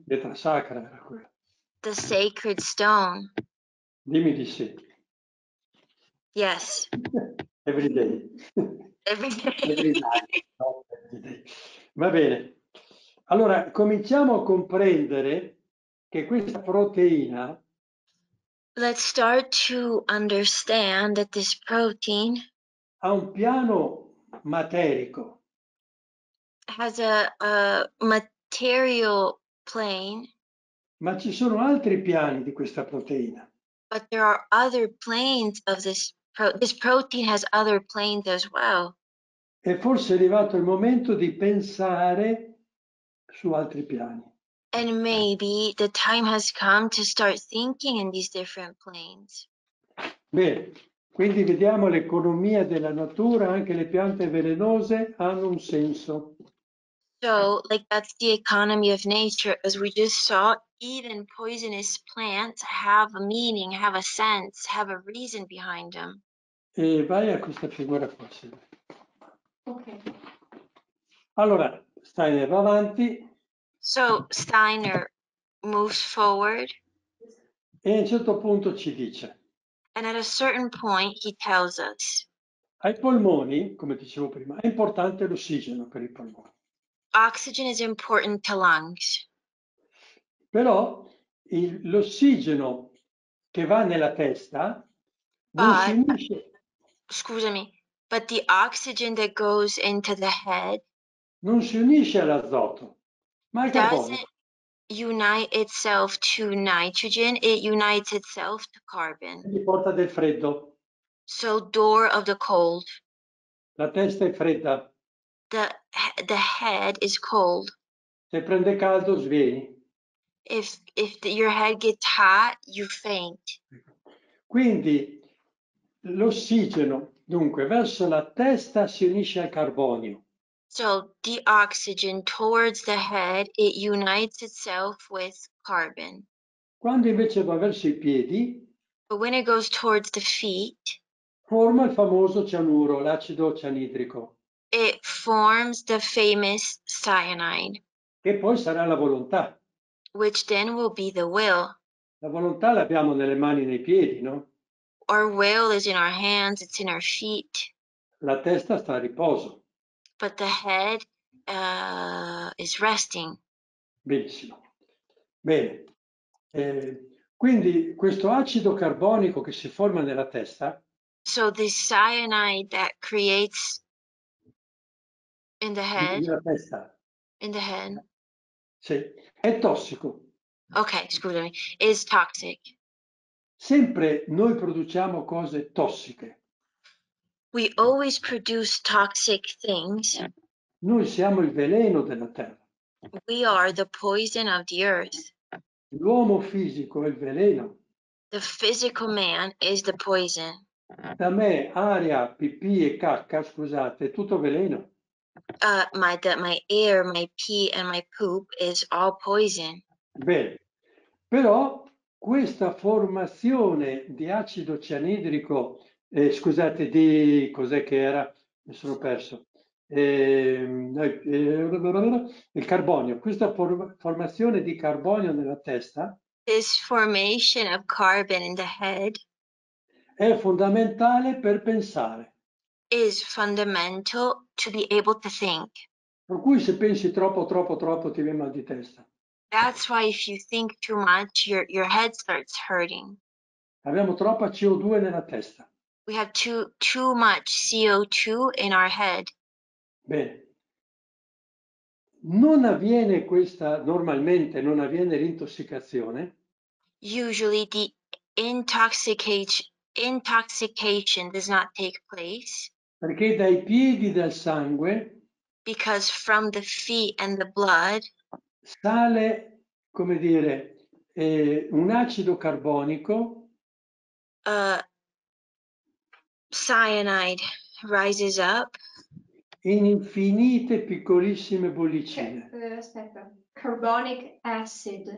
Pietra sacra era quella. the sacred stone. Dimmi di sì. Yes, Every day. every day. Every night, no, every day. Va bene. Allora, cominciamo a comprendere che questa proteina Let's start to understand that this protein ha un piano materico, has a material plane, ma ci sono altri piani di questa proteina. but there are other planes of this protein has other planes as well. E forse è arrivato il momento di pensare su altri piani. And maybe the time has come to start thinking in these different planes. Bene, quindi vediamo l'economia della natura, anche le piante velenose hanno un senso. So, like, that's the economy of nature. As we just saw, even poisonous plants have a meaning, have a sense, have a reason behind them. E vai a questa figura qua. Silvia. Ok. Allora, Steiner va avanti So Steiner moves forward, e a un certo punto ci dice: and at a certain point, he tells us ai polmoni, come dicevo prima, è importante l'ossigeno per i polmoni. oxygen is important to lungs, Però l'ossigeno che va nella testa non si unisce, excuse but the oxygen that goes into the head non si unisce all'azoto, ma al carbonio. doesn't unite itself to nitrogen, it unites itself to carbon. Gli porta del freddo. So door of the cold. La testa è fredda. The head is cold. Se prende caldo, svieni. If your head gets hot, you faint. Quindi l'ossigeno, dunque, verso la testa si unisce al carbonio. So the oxygen towards the head, it unites itself with carbon. Quando invece va verso i piedi, But when it goes towards the feet, forma il famoso cianuro, l'acido cianidrico, it forms the famous cyanide, che poi sarà la volontà. which then will be the will. La volontà l'abbiamo nelle mani e nei piedi, no? Our will is in our hands, it's in our feet, La testa sta a riposo. but the head is resting. Benissimo. Bene. Quindi questo acido carbonico che si forma nella testa So this cyanide that creates in the head, nella testa, sì, è tossico. okay, scusami, is toxic. Sempre noi produciamo cose tossiche. We always produce toxic things. Noi siamo il veleno della terra. We are the poison of the earth. L'uomo fisico è il veleno. The physical man is the poison. Da me aria, pipì e cacca, scusate, è tutto veleno. My air, my pee, and my poop is all poison. Bene, però questa formazione di acido cianidrico, scusate, di cos'è che era? Mi sono perso. Il carbonio, questa formazione di carbonio nella testa This formation of carbon in the head è fondamentale per pensare. is fundamental to be able to think. Per cui se pensi troppo ti viene mal di testa. That's why if you think too much, your head starts hurting. Abbiamo troppa CO2 nella testa. We have too much CO2 in our head. Bene. Normalmente non avviene l'intossicazione. Usually the intoxication does not take place. Perché dai piedi del sangue because from the feet and the blood sale, come dire, un acido carbonico cyanide rises up in infinite piccolissime bollicine. Aspetta, carbonic acid.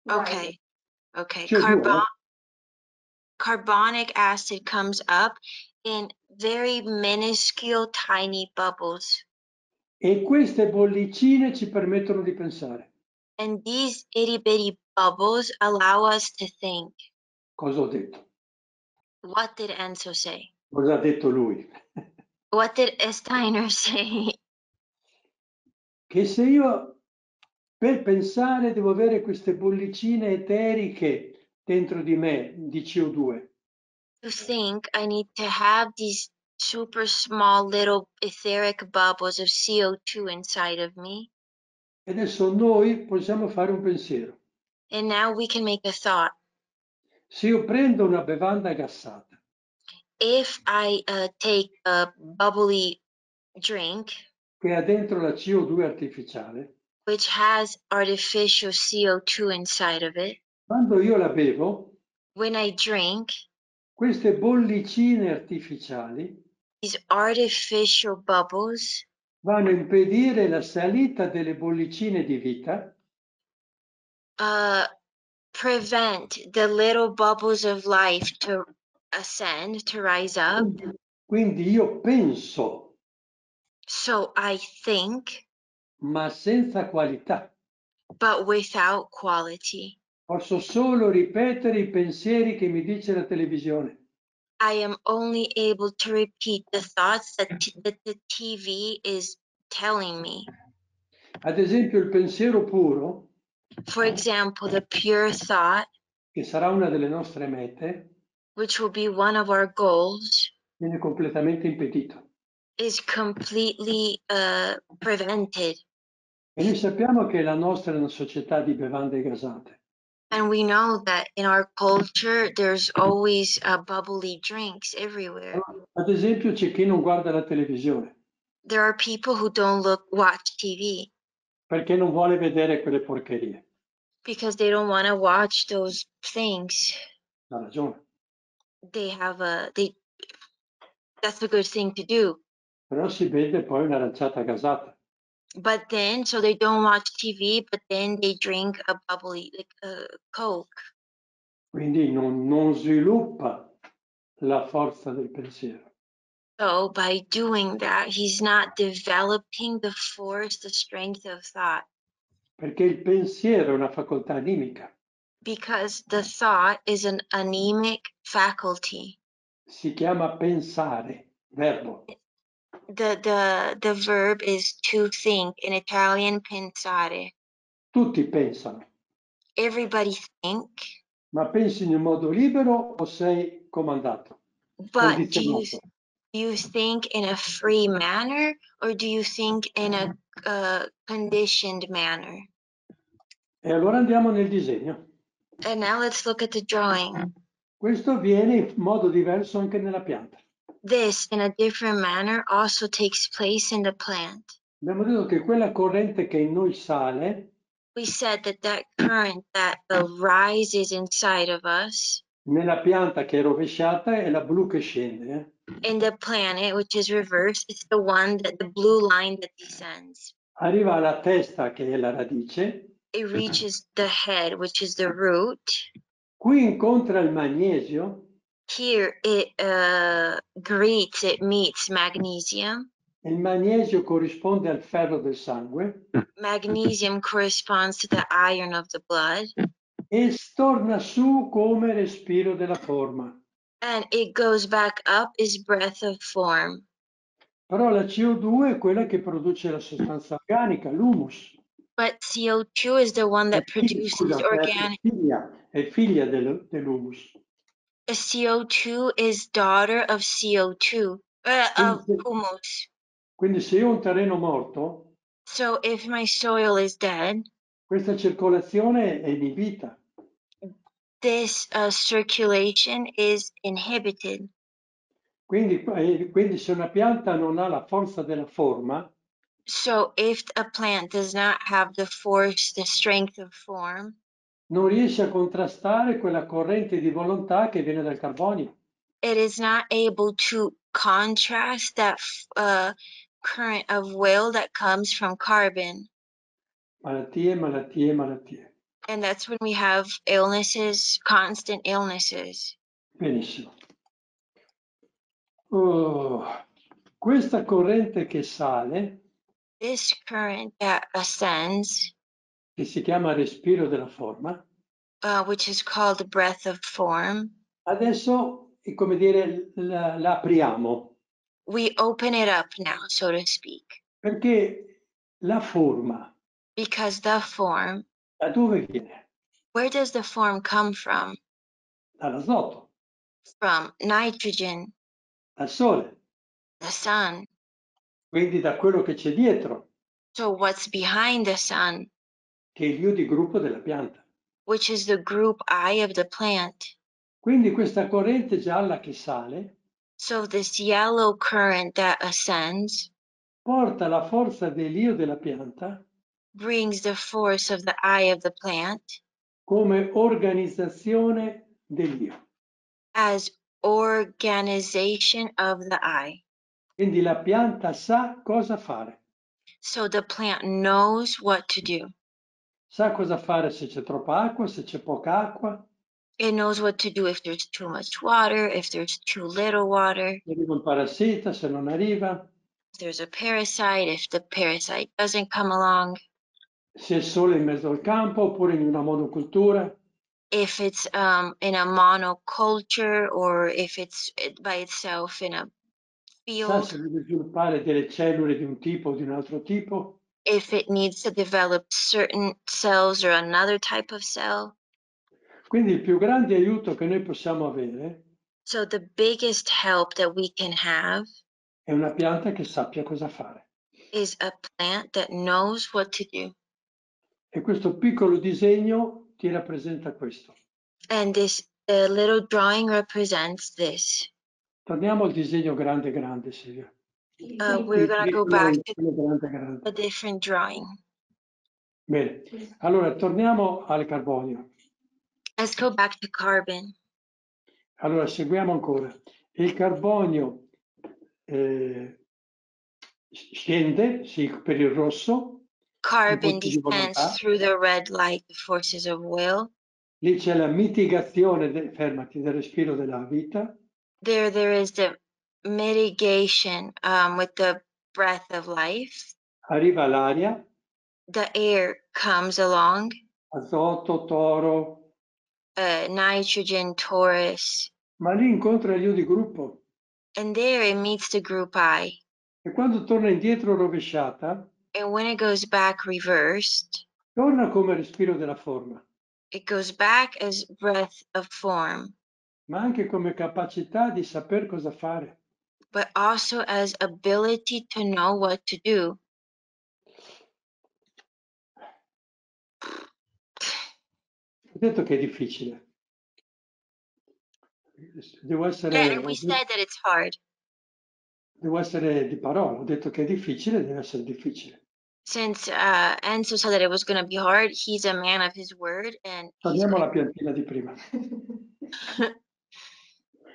okay Cioè carbonic acid comes up in very minuscule tiny bubbles, e queste bollicine ci permettono di pensare. and these itty bitty bubbles allow us to think. Cosa ho detto? What did Enzo say? Cosa ha detto lui? What did Steiner say? Che se io per pensare devo avere queste bollicine eteriche dentro di me di CO2. To think, I need to have these super small little etheric bubbles of CO2 inside of me. E adesso noi possiamo fare un pensiero. And now we can make a thought. Se io prendo una bevanda gassata, If I take a bubbly drink, che ha dentro la CO2 artificiale, which has artificial CO2 inside of it, quando io la bevo, when I drink, queste bollicine artificiali these artificial bubbles vanno a impedire la salita delle bollicine di vita prevent the little bubbles of life to ascend, to rise up. Quindi io penso, So I think, ma senza qualità. but without quality. Posso solo ripetere i pensieri che mi dice la televisione. I am only able to repeat the thoughts that the TV is telling me. Ad esempio il pensiero puro, For example, the pure thought, che sarà una delle nostre mete, which will be one of our goals, viene completamente impedito. is completely prevented. E noi sappiamo che la nostra è una società di bevande gasate. And we know that in our culture, there's always bubbly drinks everywhere. Ad esempio c'è chi non guarda la televisione. There are people who don't watch TV. Perché non vuole vedere quelle porcherie. Because they don't want to watch those things. Ha ragione. That's a good thing to do. Però si beve poi un'aranciata gasata. But then, so they don't watch TV, but then they drink a bubbly, like Coke. Quindi non sviluppa la forza del pensiero. So by doing that, he's not developing the force, the strength of thought. Perché il pensiero è una facoltà animica. Because the thought is an anemic faculty. Si chiama pensare, verbo. The verb is to think. In Italian, pensare. Tutti pensano. Everybody think. Ma pensi in un modo libero o sei comandato? But do Condizionato? you think in a free manner, or do you think in a conditioned manner? E allora andiamo nel disegno. And now let's look at the drawing. Questo avviene in modo diverso anche nella pianta. This, in a different manner, also takes place in the plant. Abbiamo detto che quella corrente che in noi sale, We said that current that rises inside of us, nella pianta che è rovesciata, è la blu che scende. in the planet, which is reversed, it's the one that the blue line that descends. Arriva alla testa che è la radice. It reaches the head, which is the root. Qui incontra il magnesio. Here it meets magnesium. Il magnesio corrisponde al ferro del sangue. Magnesium corresponds to the iron of the blood. E torna su come respiro della forma. And it goes back up as breath of form. Però la CO2 è quella che produce la sostanza organica, l'humus. But CO2 is the one that produces organic. È figlia dell'humus. CO2 is daughter of CO2, of humus. Quindi se io ho un terreno morto, So if my soil is dead, questa circolazione è inibita. this circulation is inhibited. Quindi se una pianta non ha la forza della forma, So if a plant does not have the force, the strength of form, non riesce a contrastare quella corrente di volontà che viene dal carbonio. it is not able to contrast that current of will that comes from carbon. Malattie, malattie, malattie. And that's when we have illnesses, constant illnesses. Benissimo. Questa corrente che sale, This current that ascends, che si chiama respiro della forma, which is called the breath of form, adesso è come dire la apriamo. we open it up now, so to speak. Perché la forma, Because the form, da dove viene? where does the form come from? Dall'azoto, From nitrogen, dal sole, the sun. quindi da quello che c'è dietro, So what's behind the sun, che è il io di gruppo della pianta. which is the group I of the plant. Quindi questa corrente gialla che sale So this yellow current that ascends porta la forza dell'io della pianta brings the force of the I of the plant come organizzazione dell'io. as organization of the I. Quindi la pianta sa cosa fare. So the plant knows what to do. Sa cosa fare se c'è troppa acqua, se c'è poca acqua. It knows what to do if there's too much water, if there's too little water, Se arriva un parassita, se non arriva. if there's a parasite, if the parasite doesn't come along, Se è sole in mezzo al campo oppure in una monocultura. if it's in a monoculture or if it's by itself in a Sa field, se deve sviluppare delle cellule di un tipo o di un altro tipo. if it needs to develop certain cells or another type of cell. Quindi il più grande aiuto che noi possiamo avere So the biggest help that we can have è una pianta che sappia cosa fare. is a plant that knows what to do. E questo piccolo disegno ti rappresenta questo. And this little drawing represents this. Torniamo al disegno grande grande, Silvia. We're going to go back to grande, grande. a different drawing. Bene, allora torniamo al carbonio. Let's go back to carbon. Allora seguiamo ancora. Il carbonio scende, sì, per il rosso, Carbon impulsi di descends volontà. through the red light, the forces of will. Lì c'è la mitigazione, fermati, del respiro della vita. There is the mitigation with the breath of life. Arriva l'aria, The air comes along, azoto, toro, nitrogen, Taurus, ma lì incontra io di gruppo. and there it meets the group I. E quando torna indietro rovesciata, And when it goes back reversed, torna come respiro della forma, it goes back as breath of form, ma anche come capacità di saper cosa fare. but also as ability to know what to do. Ho detto che è difficile. Devo And we said that it's hard. Devo essere di parola. Ho detto che è difficile, deve essere difficile. Since Enzo said that it was going to be hard, he's a man of his word, and Torniamo alla piantina di prima.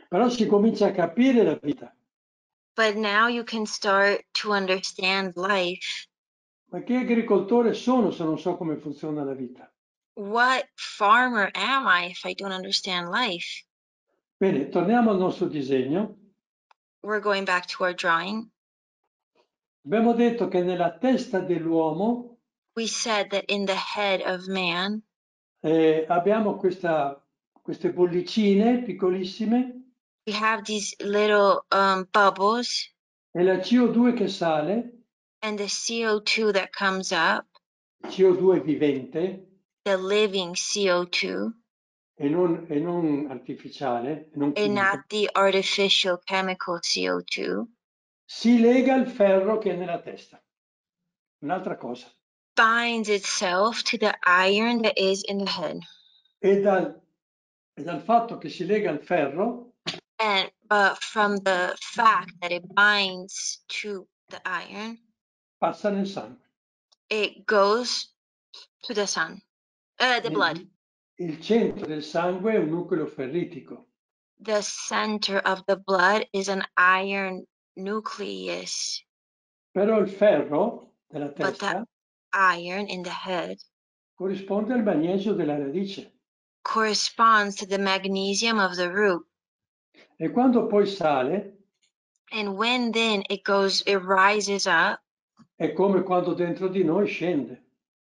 Però si comincia a capire la vita. But now you can start to understand life. Ma che agricoltore sono se non so come funziona la vita? What farmer am I if I don't understand life? Bene, torniamo al nostro disegno. We're going back to our drawing. Abbiamo detto che nella testa dell'uomo We said that in the head of man, abbiamo queste bollicine piccolissime we have these little bubbles, e la CO2 che sale, and the CO2 that comes up, CO2 vivente the living CO2, e non artificiale, non and chimico, not the artificial chemical CO2, si lega al ferro che è nella testa. Un'altra cosa. binds itself to the iron that is in the head. E dal fatto che si lega al ferro, But from the fact that it binds to the iron, passa nel sangue. it goes to the sun, the blood. Il centro del sangue è un nucleo ferritico. The center of the blood is an iron nucleus. Però il ferro della But testa the iron in the head corrisponde al magnesio della radice. corresponds to the magnesium of the root. E quando poi sale, And when then it rises up, è come quando dentro di noi scende.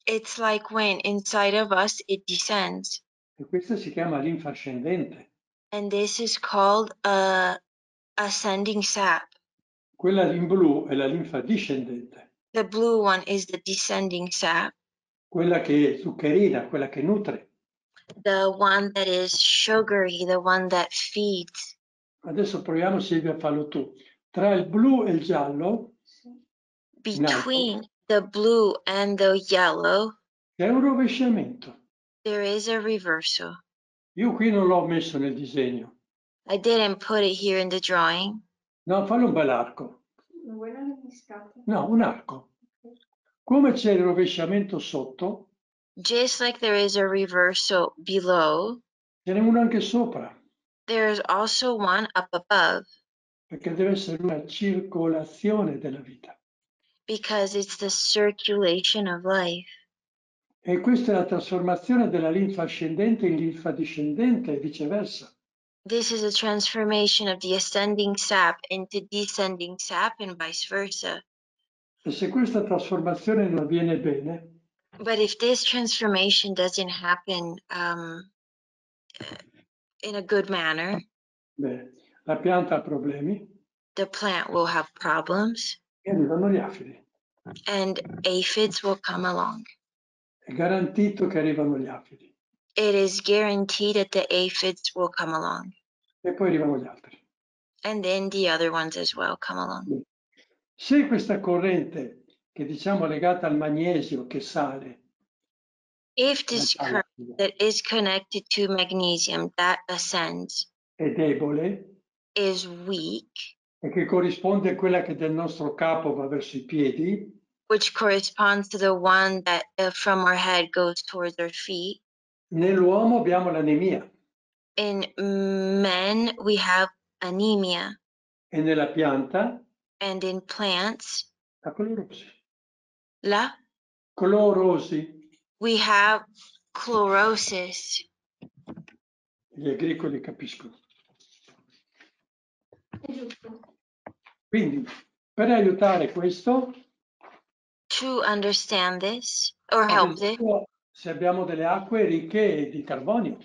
it's like when inside of us it descends. E questa si chiama linfa ascendente. And this is called ascending sap. Quella in blu è la linfa discendente. The blue one is the descending sap. Quella che è zuccherina, quella che nutre. The one that is sugary, the one that feeds. Adesso proviamo, Silvia, a farlo tu. Tra il blu e il giallo, Between the blue and the yellow, c'è un rovesciamento. there is a reversal. Io qui non l'ho messo nel disegno. I didn't put it here in the drawing. No, fallo un bel arco. Non vuoi una riscatto? No, un arco. Come c'è il rovesciamento sotto, Just like there is a reversal below, ce n'è uno anche sopra, there is also one up above, perché deve essere una circolazione della vita. because it's the circulation of life. E questa è la trasformazione della linfa ascendente in linfa discendente e viceversa. This is a transformation of the ascending sap into descending sap and vice versa. E se questa trasformazione non avviene bene, But if this transformation doesn't happen in a good manner, la pianta ha problemi the plant will have problems e arrivano gli afidi. and aphids will come along. È garantito che arrivano gli afidi. It is guaranteed that the aphids will come along. E poi arrivano gli altri. And then the other ones as well come along. Se questa corrente, che diciamo legata al magnesio che sale, If this current that is connected to magnesium that ascends è debole, is weak, e che corrisponde a quella che del nostro capo va verso i piedi, which corresponds to the one that from our head goes towards our feet. nell'uomo abbiamo l'anemia. In men, we have anemia. E nella pianta And in plants, La colorosi. la, Colorosi. we have chlorosis. Gli agricoli capiscono. È giusto. Quindi, per aiutare questo, To understand this or ad help this, esempio, se abbiamo delle acque ricche di carbonio,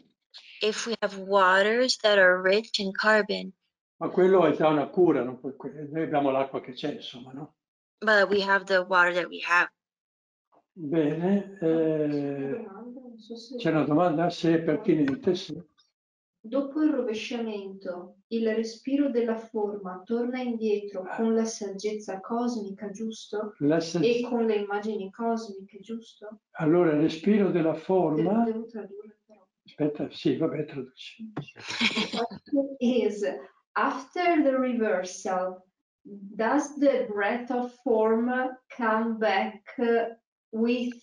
if we have waters that are rich in carbon, ma quello è già una cura, non puoi- noi abbiamo l'acqua che c'è, insomma, no? but we have the water that we have. Bene, Una domanda, non so se- c'è una domanda? Se è pertinente, sì. Dopo il rovesciamento, il respiro della forma torna indietro con la saggezza cosmica, giusto? E con le immagini cosmiche, giusto? Allora, il respiro della forma... Devo tradurre però. Aspetta, sì, vabbè, traduci. The question is, after the reversal, does the breath of form come back with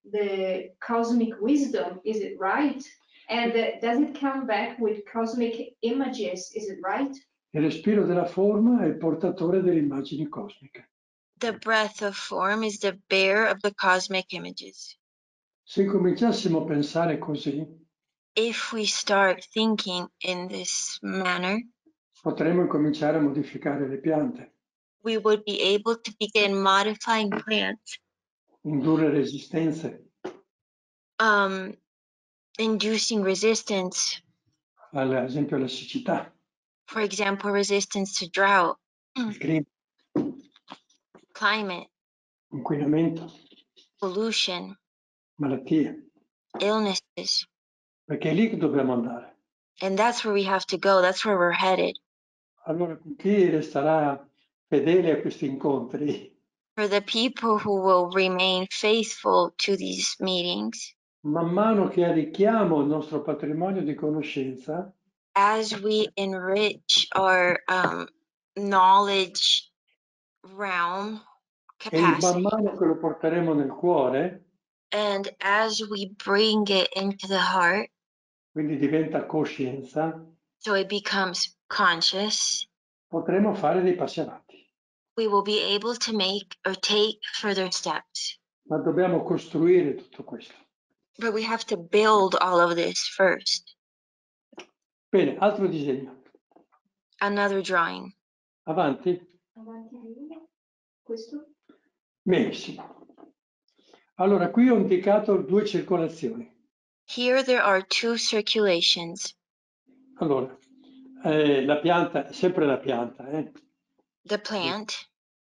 the cosmic wisdom? Is it right? And does it come back with cosmic images? Is it right? Il respiro della forma è il portatore delle immagini cosmiche. The breath of form is the bearer of the cosmic images. Se cominciassimo a pensare così, If we start thinking in this manner, potremmo cominciare a modificare le piante, we would be able to begin modifying plants, indurre resistenze, inducing resistance, ad esempio alla siccità, for example, resistance to drought, il clima, climate, inquinamento, pollution, malattie, illnesses. perché è lì che dobbiamo andare. And that's where we have to go. That's where we're headed. Allora, chi resterà fedele a questi incontri, For the people who will remain faithful to these meetings, man mano che arricchiamo il nostro patrimonio di conoscenza, as we enrich our knowledge realm e man capacity, mano che lo porteremo nel cuore, and as we bring it into the heart, quindi diventa coscienza, so it becomes conscious, potremo fare dei passi avanti. we will be able to make or take further steps. Ma dobbiamo costruire tutto questo. But we have to build all of this first. Bene, altro disegno. Another drawing. Avanti. Avanti di uno. Questo? Benissimo. Allora, qui ho indicato 2 circolazioni. Here there are 2 circulations. Allora, la pianta, sempre la pianta, The plant,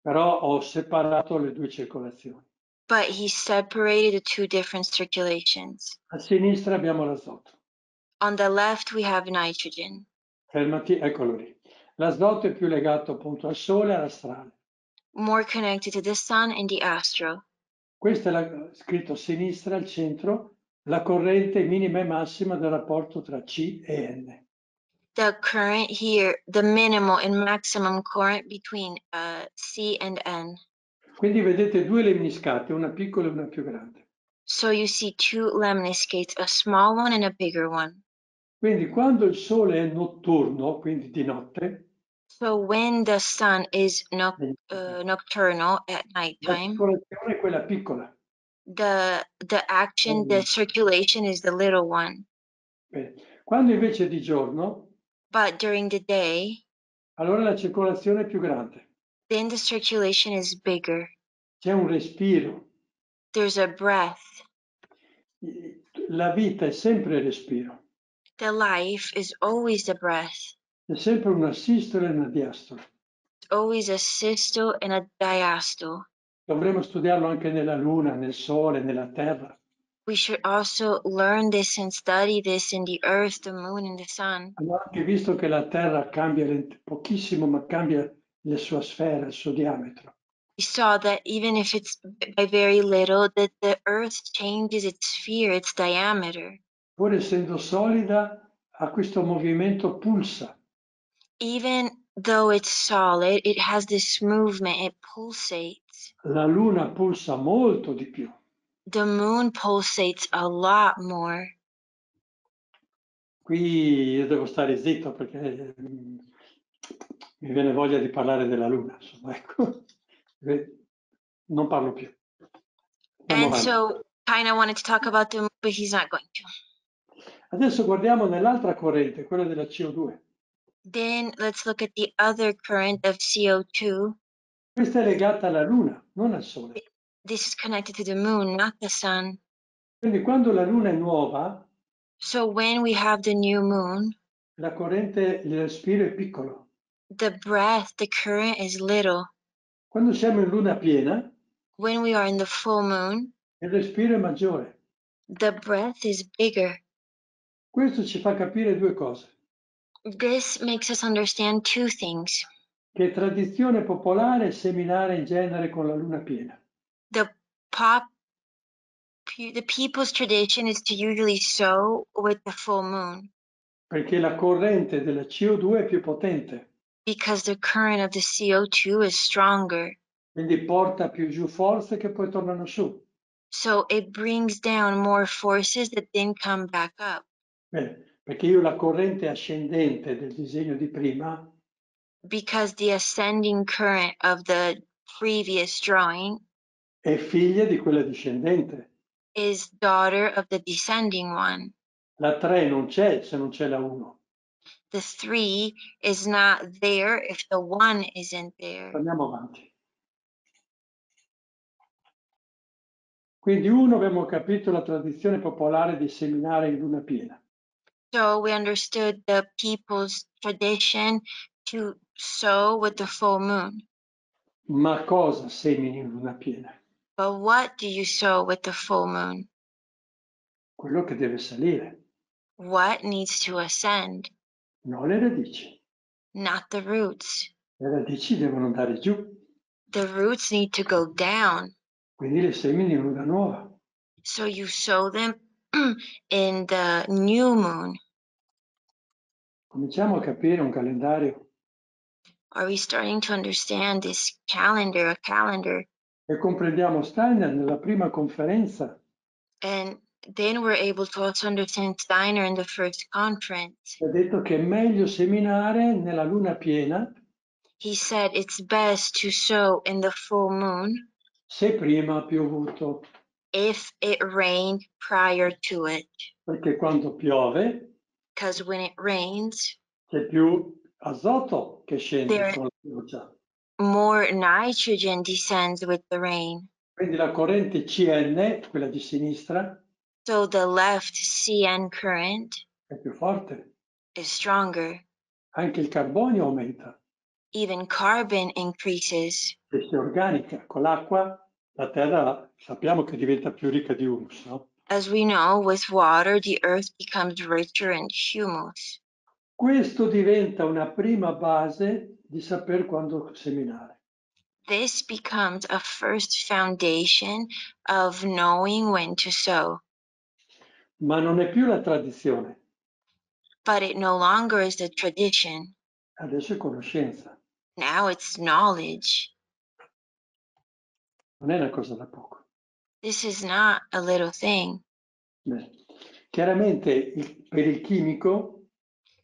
però ho separato le 2 circolazioni. but he separated the 2 different circulations. A sinistra abbiamo l'azoto. On the left we have nitrogen. Fermati, eccolo lì. L'azoto è più legato appunto al sole e all'astrale. More connected to the sun and the astral. Questo è scritto a sinistra, al centro, la corrente minima e massima del rapporto tra C e N. The current here, the minimal and maximum current between C and N. Quindi vedete 2 lemniscate, una piccola e una più grande. So you see 2 lemniscates, a small one and a bigger one. Quindi quando il sole è notturno, quindi di notte, So when the sun is nocturnal at la nighttime, circolazione è quella piccola. the action, the circulation is the little one. Bene. Quando invece è di giorno, But during the day, allora la circolazione è più grande. then the circulation is bigger. C'è un respiro. There's a breath. La vita è sempre respiro. The life is always a breath. È sempre una sistole e una diastole. It's always a systole and a diastole. Dovremmo studiarlo anche nella Luna, nel Sole, nella Terra. We should also learn this and study this in the earth, the moon, and the sun. Abbiamo anche visto che la Terra cambia pochissimo, ma cambia la sua sfera, il suo diametro. We saw that even if it's by very little, that the earth changes its sphere, its diameter. Pur essendo solida, ha questo movimento pulsa. Even though it's solid, it has this movement, it pulsates. La Luna pulsa molto di più. The moon pulsates a lot more. Qui io devo stare zitto perché Mi viene voglia di parlare della luna, insomma, ecco. Non parlo più. Andiamo avanti. Enzo kind of wanted to talk about the moon, but he's not going to. Adesso guardiamo nell'altra corrente, quella della CO2. Then let's look at the other current of CO2. Questa è legata alla luna, non al sole. This is connected to the moon, not the sun. Quindi quando la luna è nuova, So when we have the new moon, la corrente, il respiro è piccolo. the breath, the current is little. Quando siamo in luna piena, When we are in the full moon, il respiro è maggiore. the breath is bigger. Questo ci fa capire due cose. This makes us understand two things. Che è tradizione popolare seminare in genere con la luna piena. The people's tradition is to usually sow with the full moon Perché la corrente della CO2 è più potente, because the current of the CO2 is stronger. quindi porta più giù forze che poi tornano su. So it brings down more forces that then come back up. Bene, perché io la corrente ascendente del disegno di prima Because the ascending current of the previous drawing è figlia di quella discendente. is daughter of the descending one. La 3 non c'è se non c'è la 1. The 3 is not there if the 1 isn't there. Andiamo avanti. Quindi uno, abbiamo capito la tradizione popolare di seminare in luna piena. So we understood the people's tradition to sow with the full moon. Ma cosa semini in luna piena? But what do you sow with the full moon? Quello che deve salire, What needs to ascend? non le radici. Not the roots. Le radici devono andare giù, The roots need to go down. quindi le semini in luna nuova. So you sow them in the new moon. Cominciamo a capire un calendario Are we starting to understand this calendar, a calendar? e comprendiamo Steiner nella prima conferenza. And then we're able to also understand Steiner in the first conference. Ha detto che è meglio seminare nella luna piena He said it's best to sow in the full moon se prima ha piovuto, if it rained prior to it. perché quando piove Because when it rains, c'è più azoto che scende there con la pioggia. more nitrogen descends with the rain. Quindi la corrente CN, quella di sinistra, So the left CN current è più forte. is stronger. Anche il carbonio aumenta. Even carbon increases. Se si organica con l'acqua, la terra sappiamo che diventa più ricca di humus, no? As we know, with water, the earth becomes richer in humus. Questo diventa una prima base di saper quando seminare. This becomes a first foundation of knowing when to sow. Ma non è più la tradizione, But it no longer is the tradition. adesso è conoscenza, Now it's knowledge. non è una cosa da poco. This is not a little thing. Beh, chiaramente per il chimico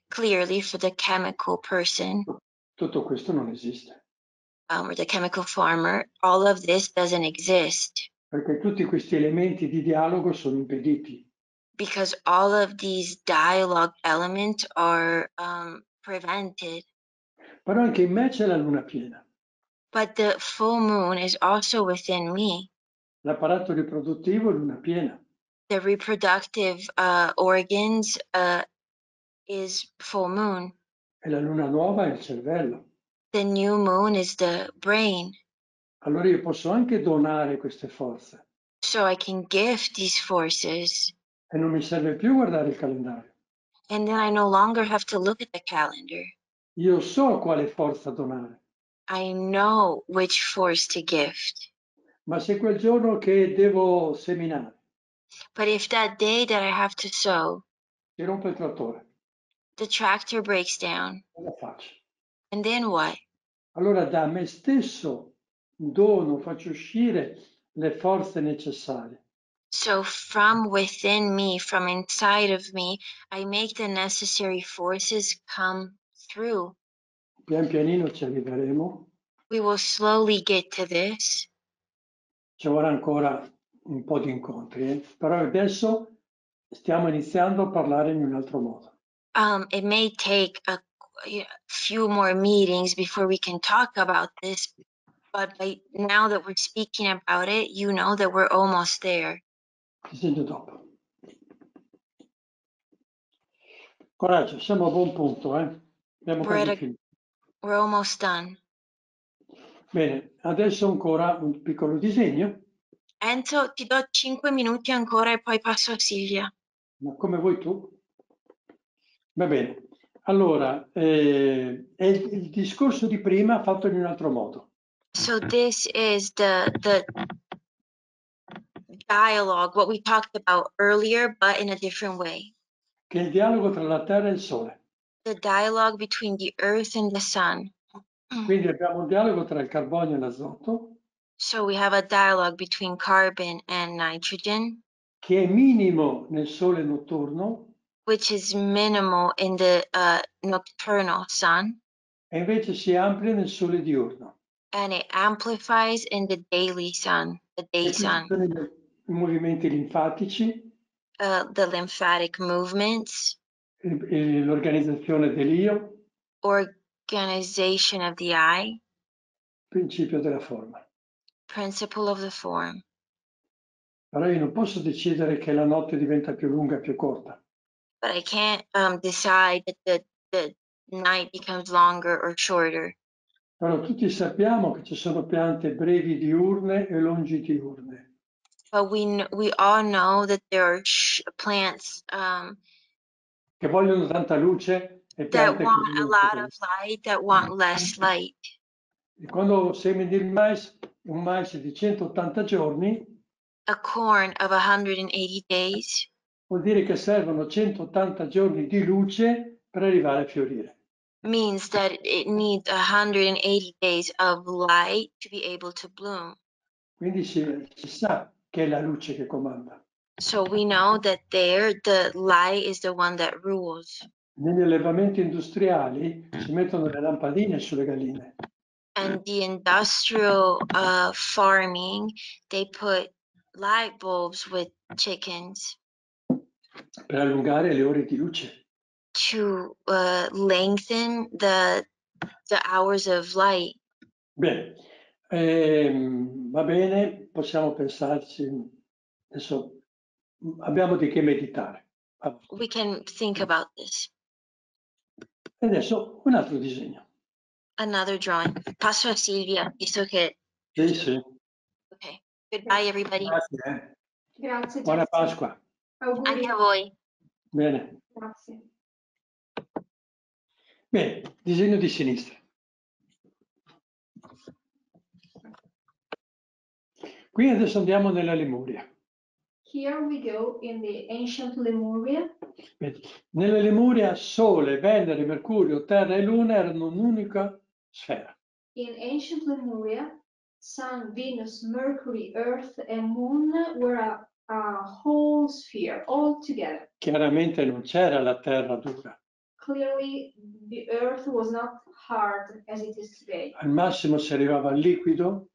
Clearly, for the chemical person tutto questo non esiste, or the chemical farmer, all of this doesn't exist perché tutti questi elementi di dialogo sono impediti. because all of these dialogue elements are prevented. Però anche in me c'è la luna piena. But the full moon is also within me. L'apparato riproduttivo è luna piena. The reproductive organs is full moon. E la luna nuova è il cervello. The new moon is the brain. Allora io posso anche donare queste forze. So I can gift these forces. E non mi serve più guardare il calendario. And then I no longer have to look at the calendar. Io so quale forza donare. I know which force to gift. Ma se quel giorno che devo seminare, But if that day that I have to sow, si rompe il trattore, the tractor breaks down, cosa faccio? and then what? Allora da me stesso dono, faccio uscire le forze necessarie. So from within me, from inside of me, I make the necessary forces come through. pian pianino ci arriveremo. We will slowly get to this. Ci vorrà ancora un po' di incontri, però adesso stiamo iniziando a parlare in un altro modo. It may take a few more meetings before we can talk about this, but now that we're speaking about it, you know that we're almost there. Disegno dopo. Coraggio, siamo a buon punto, Abbiamo quasi finito. We're almost done. Bene, adesso ancora un piccolo disegno. Enzo, ti do 5 minuti ancora e poi passo a Silvia. Ma come vuoi tu? Va bene. Allora, è il discorso di prima fatto in un altro modo. So this is the dialogue, what we talked about earlier, but in a different way. Che è il dialogo tra la Terra e il Sole. The dialogue between the earth and the sun. Quindi abbiamo un dialogo tra il carbonio e l'azoto. So we have a dialogue between carbon and nitrogen, che è minimo nel Sole notturno which is minimal in the nocturnal sun, e invece si amplia nel Sole diurno. and it amplifies in the daily sun, the day E qui ci sun. sono i movimenti linfatici, The lymphatic movements, l'organizzazione dell'io, organization of the eye, principio della forma. principle of the form. Però io non posso decidere che la notte diventa più lunga o più corta. But I can't decide that the night becomes longer or shorter. Però tutti sappiamo che ci sono piante brevi diurne e longidiurne. But we all know that there are plants Che vogliono tanta luce e that piante che want a vogliono lot poca of luce. light, that want less light. E quando semini il mais, un mais di 180 giorni, A corn of 180 days vuol dire che servono 180 giorni di luce per arrivare a fiorire. means that it needs 180 days of light to be able to bloom. Quindi si sa che è la luce che comanda. So we know that there, the light is the one that rules. Negli allevamenti industriali si mettono le lampadine sulle galline. And the industrial farming, they put light bulbs with chickens Per allungare le ore di luce. to lengthen the hours of light. Bene, va bene, possiamo pensarci. Adesso abbiamo di che meditare. We can think about this. E adesso un altro disegno. Another drawing. Passo a Silvia, visto che... Sì, sì. Okay. Goodbye, everybody. Grazie. Grazie. Buona Jessie. Pasqua. Auguri. Anche a voi. Bene. Grazie. Bene, disegno di sinistra. Qui adesso andiamo nella Lemuria. Here we go in the ancient Lemuria. Nella Lemuria Sole, Venere, Mercurio, Terra e Luna erano un'unica sfera. In ancient Lemuria, Sun, Venus, Mercury, Earth, and Moon were a whole sphere, all together. Chiaramente non c'era la Terra dura. Clearly, the Earth was not hard as it is today. Al massimo si arrivava al liquido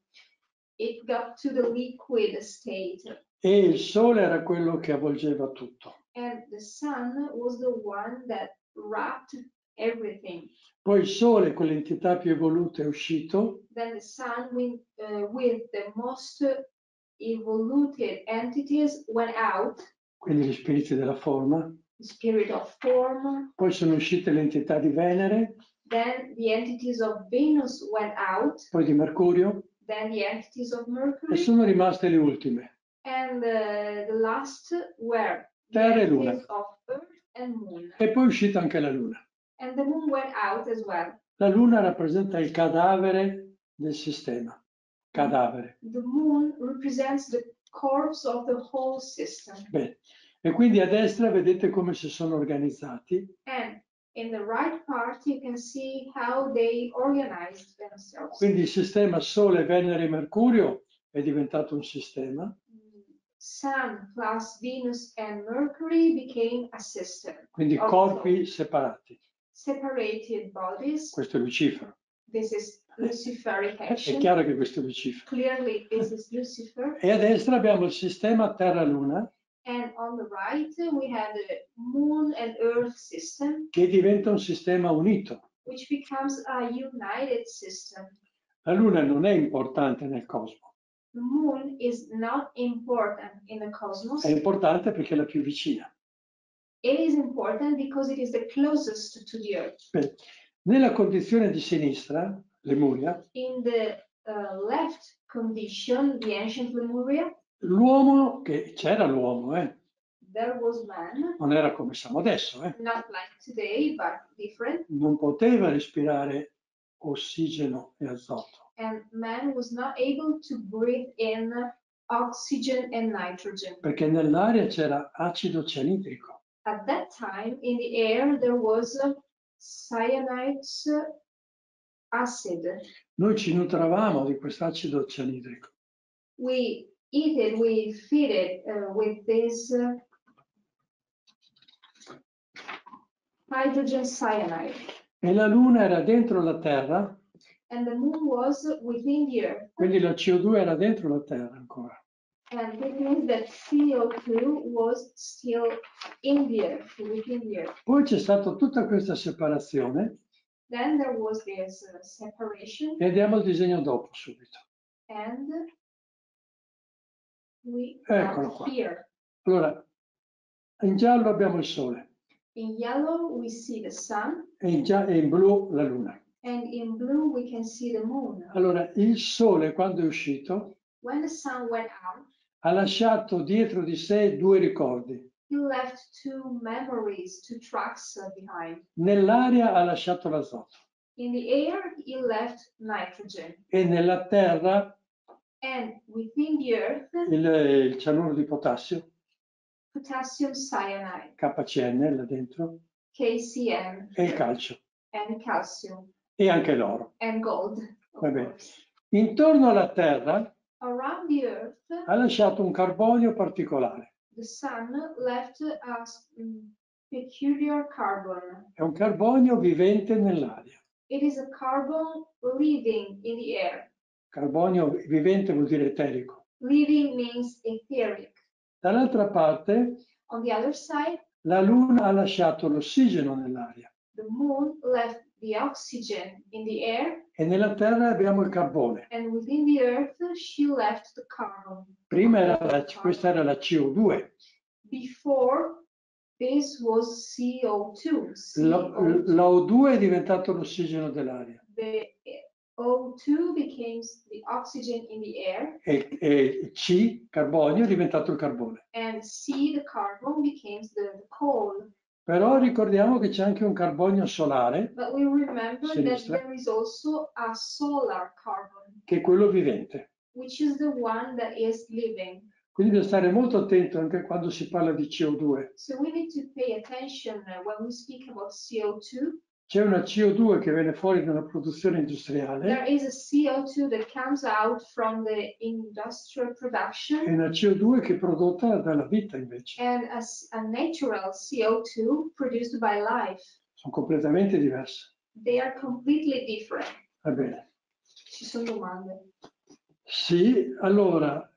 It got to the liquid state. e il Sole era quello che avvolgeva tutto. And the Sun was the one that wrapped everything. Poi il Sole, con l'entità più evoluta, è uscito. Then the Sun, with the most evoluted entities, went out. Quindi gli spiriti della forma. The spirit of form. Poi sono uscite le entità di Venere. Then the entities of Venus went out. Poi di Mercurio. Then the entities of E Mercury. sono rimaste le ultime. And the last were the Terra e Luna. entities of Earth and Moon. E poi è uscita anche la Luna. And the Moon went out as well. La Luna rappresenta il cadavere del sistema. Cadavere. The Moon represents the corpse of the whole system. Bene. E quindi a destra vedete come si sono organizzati. And in the right part you can see how they organized themselves. Quindi il sistema Sole, Venere e Mercurio è diventato un sistema. Sun plus Venus and Mercury became a system. Quindi corpi separati. separated bodies. Questo è Lucifero. This is Luciferic È action. chiaro che questo è Lucifero. Clearly, this is Lucifer. E a destra abbiamo il sistema Terra-Luna, And on the right, we have the Moon and Earth system, che diventa un sistema unito. which becomes a united system. La Luna non è importante nel cosmo, The Moon is not important in the cosmos. è importante perché è la più vicina. It is important because it is the closest to the Earth. Bene. Nella condizione di sinistra, Lemuria, In the left condition, the ancient Lemuria, l'uomo, che c'era l'uomo, there was man, non era come siamo adesso, not like today, but different. non poteva respirare ossigeno e azoto. And man was not able to breathe in oxygen and nitrogen. Perché nell'aria c'era acido cianidrico. At that time, in the air, there was cyanide acid. Noi ci nutravamo di quest'acido cianidrico. We eat it, we feed it with this hydrogen cyanide. E la Luna era dentro la Terra, And the moon was within the Earth. quindi la CO2 era dentro la Terra ancora. And it means that CO2 was still in the Earth, within the Earth. Poi c'è stata tutta questa separazione Then there was this separation, e andiamo al disegno dopo subito. and we Eccolo are qua. here. Allora, in giallo abbiamo il Sole In yellow, we see the sun, e in blu la Luna. and in blue, we can see the moon. Allora, il Sole quando è uscito When the sun went out, ha lasciato dietro di sé due ricordi. he left two memories, two tracks behind. Nell'aria ha lasciato l'azoto In the air, he left nitrogen. e nella terra And within the earth, il cianuro di potassio, potassium cyanide, KCN là dentro, KCN, e il calcio and calcium, e anche l'oro. and gold. Of Va bene. course. Intorno alla Terra Around the earth, ha lasciato un carbonio particolare. the sun left a peculiar carbon. È un carbonio vivente nell'aria. It is a carbon living in the air. Carbonio vivente vuol dire eterico. Living means etheric. Dall'altra parte, On the other side, la Luna ha lasciato l'ossigeno nell'aria the moon left the oxygen in the air, e nella Terra abbiamo il carbone. and within the earth, she left the carbon. Prima questa era la CO2. Before, this was CO2. L'O2 è diventato l'ossigeno dell'aria The O2 became the oxygen in the air, e C, carbonio, è diventato il carbone. and C, the carbon, became the coal. Però ricordiamo che c'è anche un carbonio solare, But we remember that Sinistra. there is also a solar carbon, che è quello vivente. which is the one that is living. Quindi bisogna stare molto attento anche quando si parla di CO2. So we need to pay attention when we speak about CO2. C'è una CO2 che viene fuori da una produzione There industriale is a CO2 that comes out from the industrial e production, una CO2 che è prodotta dalla vita invece. and a natural CO2 produced by life. Sono completamente diverse. They are completely different. Va bene. Ci sono domande? Sì, allora,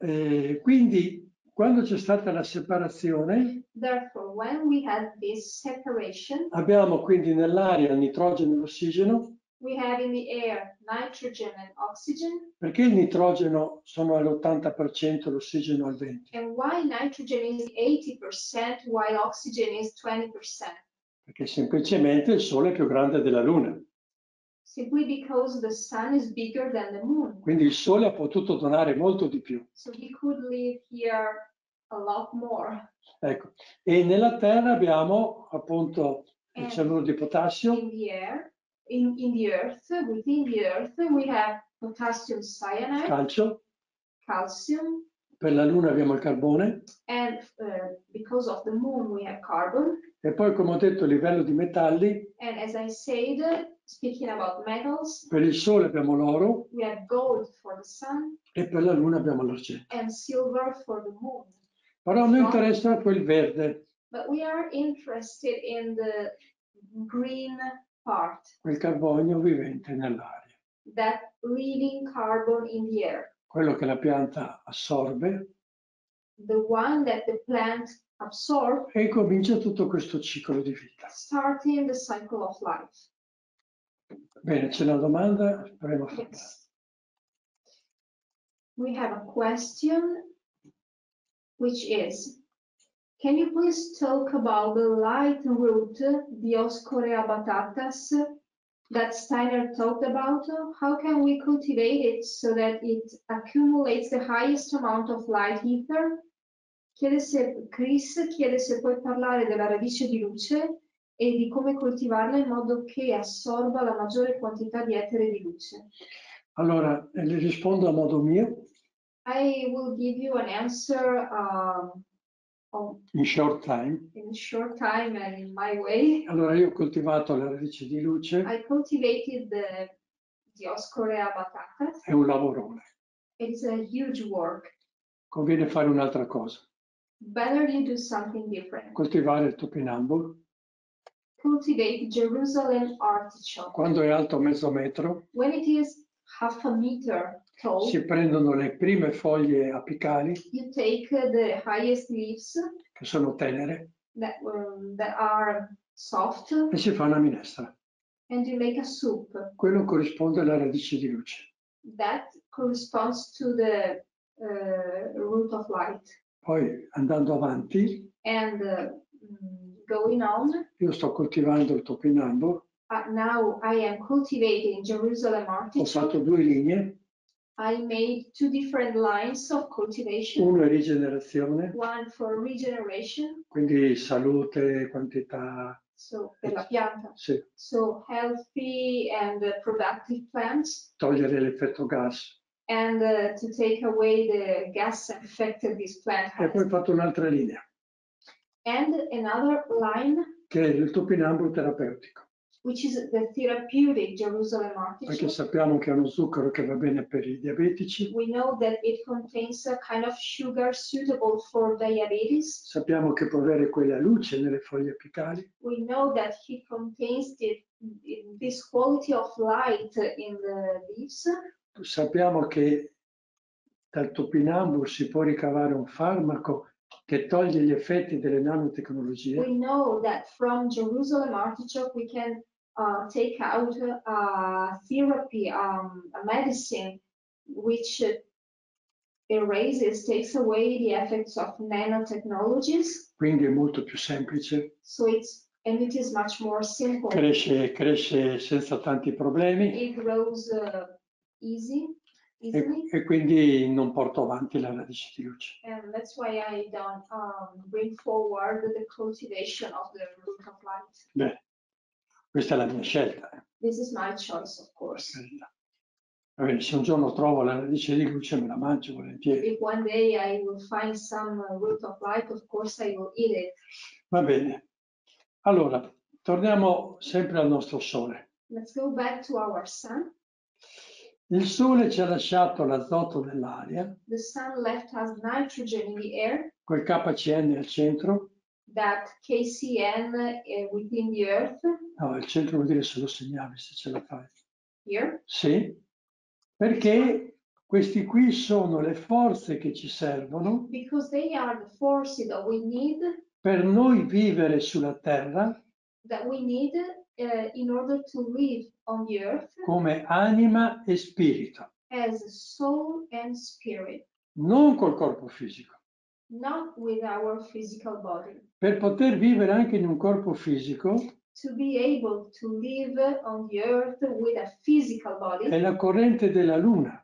quindi quando c'è stata la separazione, Therefore, when we had this separation, abbiamo quindi nell'aria il nitrogeno e l'ossigeno. we had in the air nitrogen and oxygen. Perché il nitrogeno sono all'80%, l'ossigeno al 20%? And why nitrogen is 80% while oxygen is 20%? Perché semplicemente il Sole è più grande della Luna. Simply because the sun is bigger than the moon. Quindi il Sole ha potuto donare molto di più. So he could live here a lot more. Ecco. E nella Terra abbiamo appunto il And cianuro di potassio, in the air, in the earth, within the earth, we have potassium cyanide, calcio, calcium, per la Luna abbiamo il carbone and because of the moon we have carbon. e poi, come ho detto, a livello di metalli, And as I said, speaking about metals, per il Sole abbiamo l'oro we have gold for the sun e per la Luna abbiamo l'argento. and silver for the moon. Però a noi interessa quel verde, But we are interested in the green part, quel carbonio vivente nell'aria, that living carbon in the air, quello che la pianta assorbe, the one that the plant absorbs, e comincia tutto questo ciclo di vita. starting the cycle of life. Bene, c'è una domanda? Proviamo a farla. Yes. We have a question, which is, can you please talk about the light root, Dioscorea batatas, that Steiner talked about? How can we cultivate it so that it accumulates the highest amount of light ether? Chris chiede se puoi parlare della radice di luce e di come coltivarla in modo che assorba la maggiore quantità di etere di luce. Allora, le rispondo a modo mio. I will give you an answer In short time. in short time and in my way. Allora, io ho coltivato la radice di luce. I cultivated the Dioscorea batatas. È un lavorone. It's a huge work. Conviene fare un'altra cosa. Better you do something different. Coltivare il topinambur. Cultivate Jerusalem artichoke. Quando è alto mezzo metro, When it is half a meter tall, si prendono le prime foglie apicali, you take the highest leaves che sono tenere, that are soft, e si fa una minestra. and you make a soup. Quello corrisponde alla radice di luce. That corresponds to the root of light. Poi, andando avanti, And going on, io sto coltivando il topinambur. now I am cultivating Jerusalem Ho artichoke. fatto 2 linee, I made 2 different lines of cultivation, uno è rigenerazione, one for regeneration, quindi salute, quantità, so per la pianta, sì, so healthy and productive plants, togliere l'effetto gas. and to take away the gas effect that this plant E poi ho has. fatto un'altra linea, And another line, che è il topinambur terapeutico, which is the therapeutic Jerusalem perché artichoke. sappiamo che è uno zucchero che va bene per i diabetici, We know that it contains a kind of sugar suitable for diabetes. sappiamo che può avere quella luce nelle foglie apicali, We know that it contains this quality of light in the leaves. sappiamo che dal topinambur si può ricavare un farmaco che toglie gli effetti delle nanotecnologie. We know that from Jerusalem artichoke we can take out a therapy, a medicine which takes away the effects of nanotechnologies. Quindi è molto più semplice, So it is much more simple. cresce senza tanti problemi It grows easily. e quindi non porto avanti la radice di luce. And that's why I don't bring forward the cultivation of the root of light. Beh, questa è la mia scelta. This is my choice, of course. Va bene, se un giorno trovo la radice di luce me la mangio volentieri. If one day I will find some root of light, of course I will eat it. Va bene. Allora, torniamo sempre al nostro Sole. Let's go back to our sun. Il Sole ci ha lasciato l'azoto nell'aria, The sun left us nitrogen in the air, quel KCN al centro. that KCN within the earth, No, il centro vuol dire se lo segnavi, se ce la fai. here, Sì, perché questi qui sono le forze che ci servono because they are the forces that we need per noi vivere sulla Terra in order to live on the earth come anima e spirito, as soul and spirit, non col corpo fisico. not with our physical body. Per poter vivere anche in un corpo fisico To be able to live on the earth with a physical è body, la corrente della Luna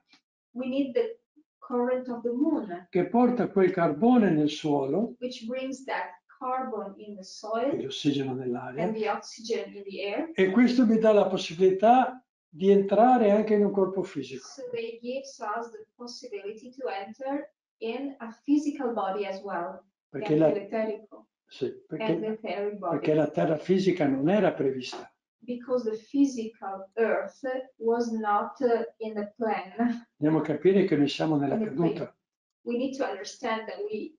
we need the current of the moon, che porta quel carbone nel suolo which brings that carbon in the e soil l'ossigeno nell'aria, and the oxygen in the air. e questo mi dà la possibilità di entrare anche in un corpo fisico. So they gives us the possibility to enter in a physical body as well, Perché and la, the etherical, sì, and the etheric body. perché la Terra fisica non era prevista. Because the physical earth was not in the plan. Andiamo a capire che noi siamo nella in the plan. caduta. We need to understand that we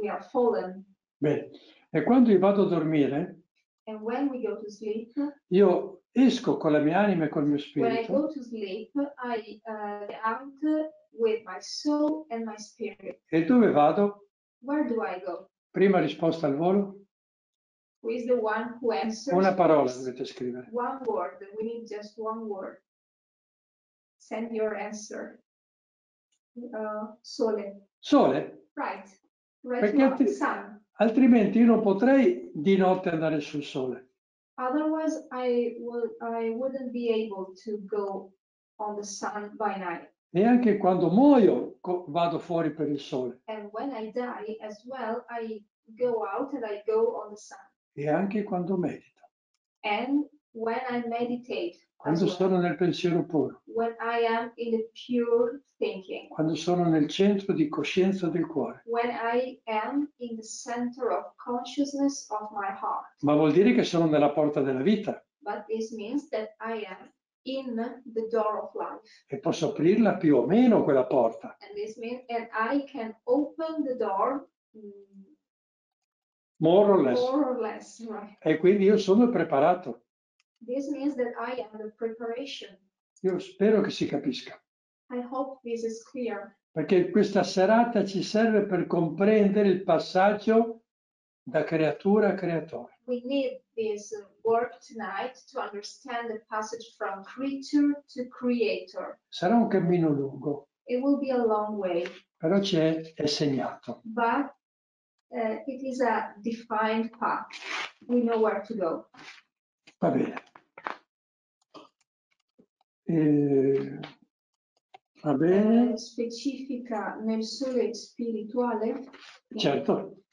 are fallen. Bene, e quando io vado a dormire, And when we go to sleep, io esco con la mia anima e col mio when I go spirito. to sleep, I out with my soul and my spirit. E dove vado? Where do I go? Prima risposta al volo. Who is the one who answers? Una parola first? dovete scrivere. One word. We need just one word. Send your answer. Sole. Sole? Right. Right. Perché Sun. altrimenti io non potrei di notte andare sul sole. Otherwise, I wouldn't be able to go on the sun by night. E anche quando muoio vado fuori per il sole. And when I die as well, I go out and I go on the sun. E anche quando medito. And when I meditate. Quando sono nel pensiero puro. When I am in the pure thinking. Quando sono nel centro di coscienza del cuore. When I am in the center of consciousness of my heart. Ma vuol dire che sono nella porta della vita. But this means that I am in the door of life. E posso aprirla più o meno quella porta. And this means, and I can open the door. More or less. More or less, right. E quindi io sono preparato. This means that I am the preparation. Io spero che si capisca. I hope this is clear. Perché questa serata ci serve per comprendere il passaggio da creatura a creatore. We need this work tonight to understand the passage from creature to creator. Sarà un cammino lungo. It will be a long way. Però è segnato. But it is a defined path. We know where to go. Va bene. Va bene. Specifica nel sole spirituale. Certo.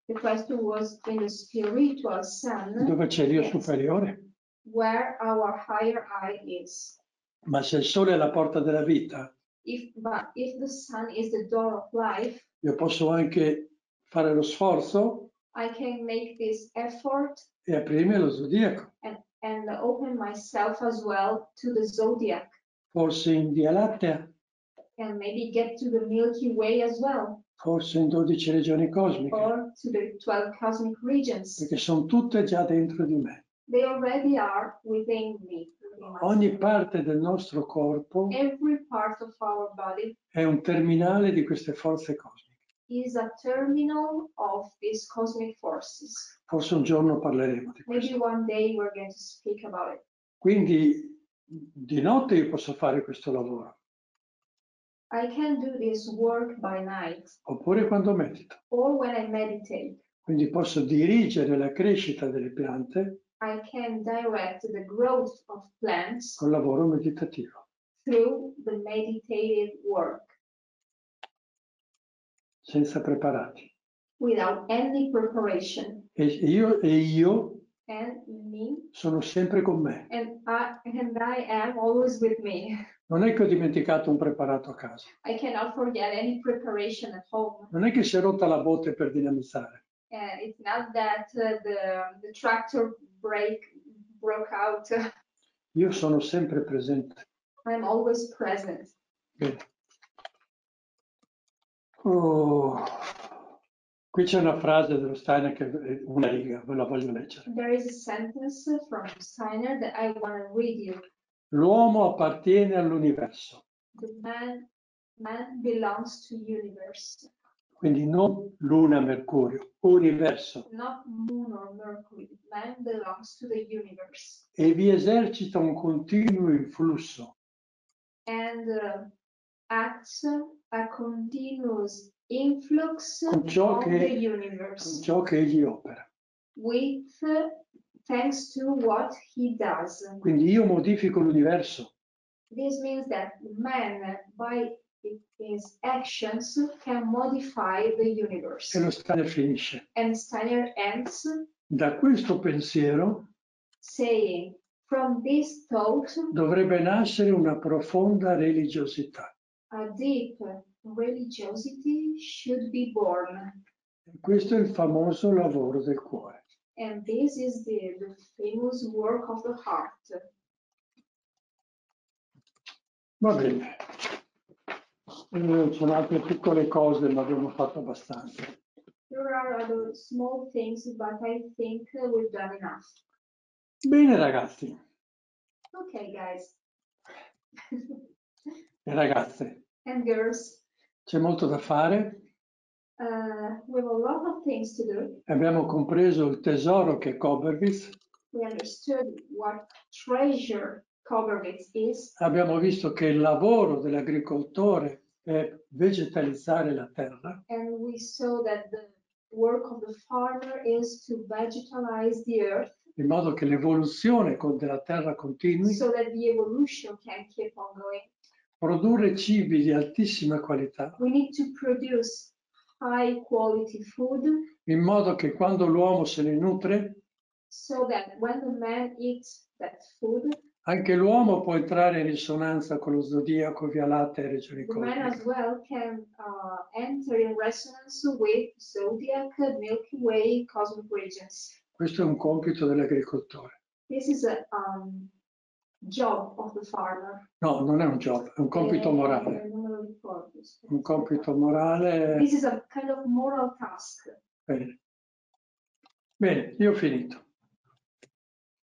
The question was in the spiritual sun. Dove c'è l'io yes, superiore. Where our higher I is. Ma se il sole è la porta della vita. But if the sun is the door of life. Io posso anche fare lo sforzo. I can make this effort. E aprirmi allo zodiaco. And open myself as well to the zodiac. Forse in Via Lattea. And maybe get to the Milky Way as well. Forse in 12 regioni cosmiche. Or to the 12 cosmic regions. Perché sono tutte già dentro di me. They already are within me. Ogni parte del nostro corpo Every part of our body è un terminale di queste forze cosmiche. Is a terminal of these cosmic forces. Forse un giorno parleremo di questo. Maybe one day we're going to speak about it. Quindi di notte io posso fare questo lavoro. I can do this work by night. Oppure quando medito. Or when I meditate. Quindi posso dirigere la crescita delle piante. I can direct the growth of plants. Col lavoro meditativo. Through the meditative work. Senza preparati. Without any preparation. E io And me. Sono sempre con me. And I am always with me. Non è che ho dimenticato un preparato a casa. I cannot forget any preparation at home. Non è che si è rotta la botte per dinamizzare. It's not that the tractor broke out. Io sono sempre presente. I'm always present. Bene. Oh. Qui c'è una frase dello Steiner che è una riga, ve la voglio leggere. There is a sentence from Steiner that I want to read you. L'uomo appartiene all'universo. The man belongs to universe. Quindi non Luna, Mercurio, universo. Not moon or Mercury. Man belongs to the universe. E vi esercita un continuo influsso. And acts a continuous influx con ciò of che, the universe. Con ciò che egli opera. With thanks to what he does. Quindi io modifico l'universo. This means that man, by his actions, can modify the universe. E lo Steiner finisce. And Steiner ends Da questo pensiero saying, from this thought, dovrebbe nascere una profonda religiosità. A deep religiosity should be born. E questo è il famoso lavoro del cuore. And this is the famous work of the heart. Va bene. Ci sono altre piccole cose, ma abbiamo fatto abbastanza. There are other small things, but I think we've done enough. Bene ragazzi Okay, guys. e ragazze, And girls. c'è molto da fare. We have a lot of things to do. Abbiamo compreso il tesoro che è Koberwitz. We understood what treasure Koberwitz is. Abbiamo visto che il lavoro dell'agricoltore è vegetalizzare la terra. And we saw that the work of the farmer is to vegetalize the earth. In modo che l'evoluzione della terra continui. So that the evolution can keep on going. Produrre cibi di altissima qualità. We need to produce high quality food. In modo che quando l'uomo se ne nutre. So that when the man eats that food. Anche l'uomo può entrare in risonanza con lo zodiaco, via Latte e regioni cosmiche. The man as well can enter in resonance with zodiac, Milky Way, cosmic regions. Questo è un compito dell'agricoltore. This is a job of the farmer. No, non è un job, è un compito morale. Un compito morale. This is a kind of moral task. Bene, bene, io ho finito.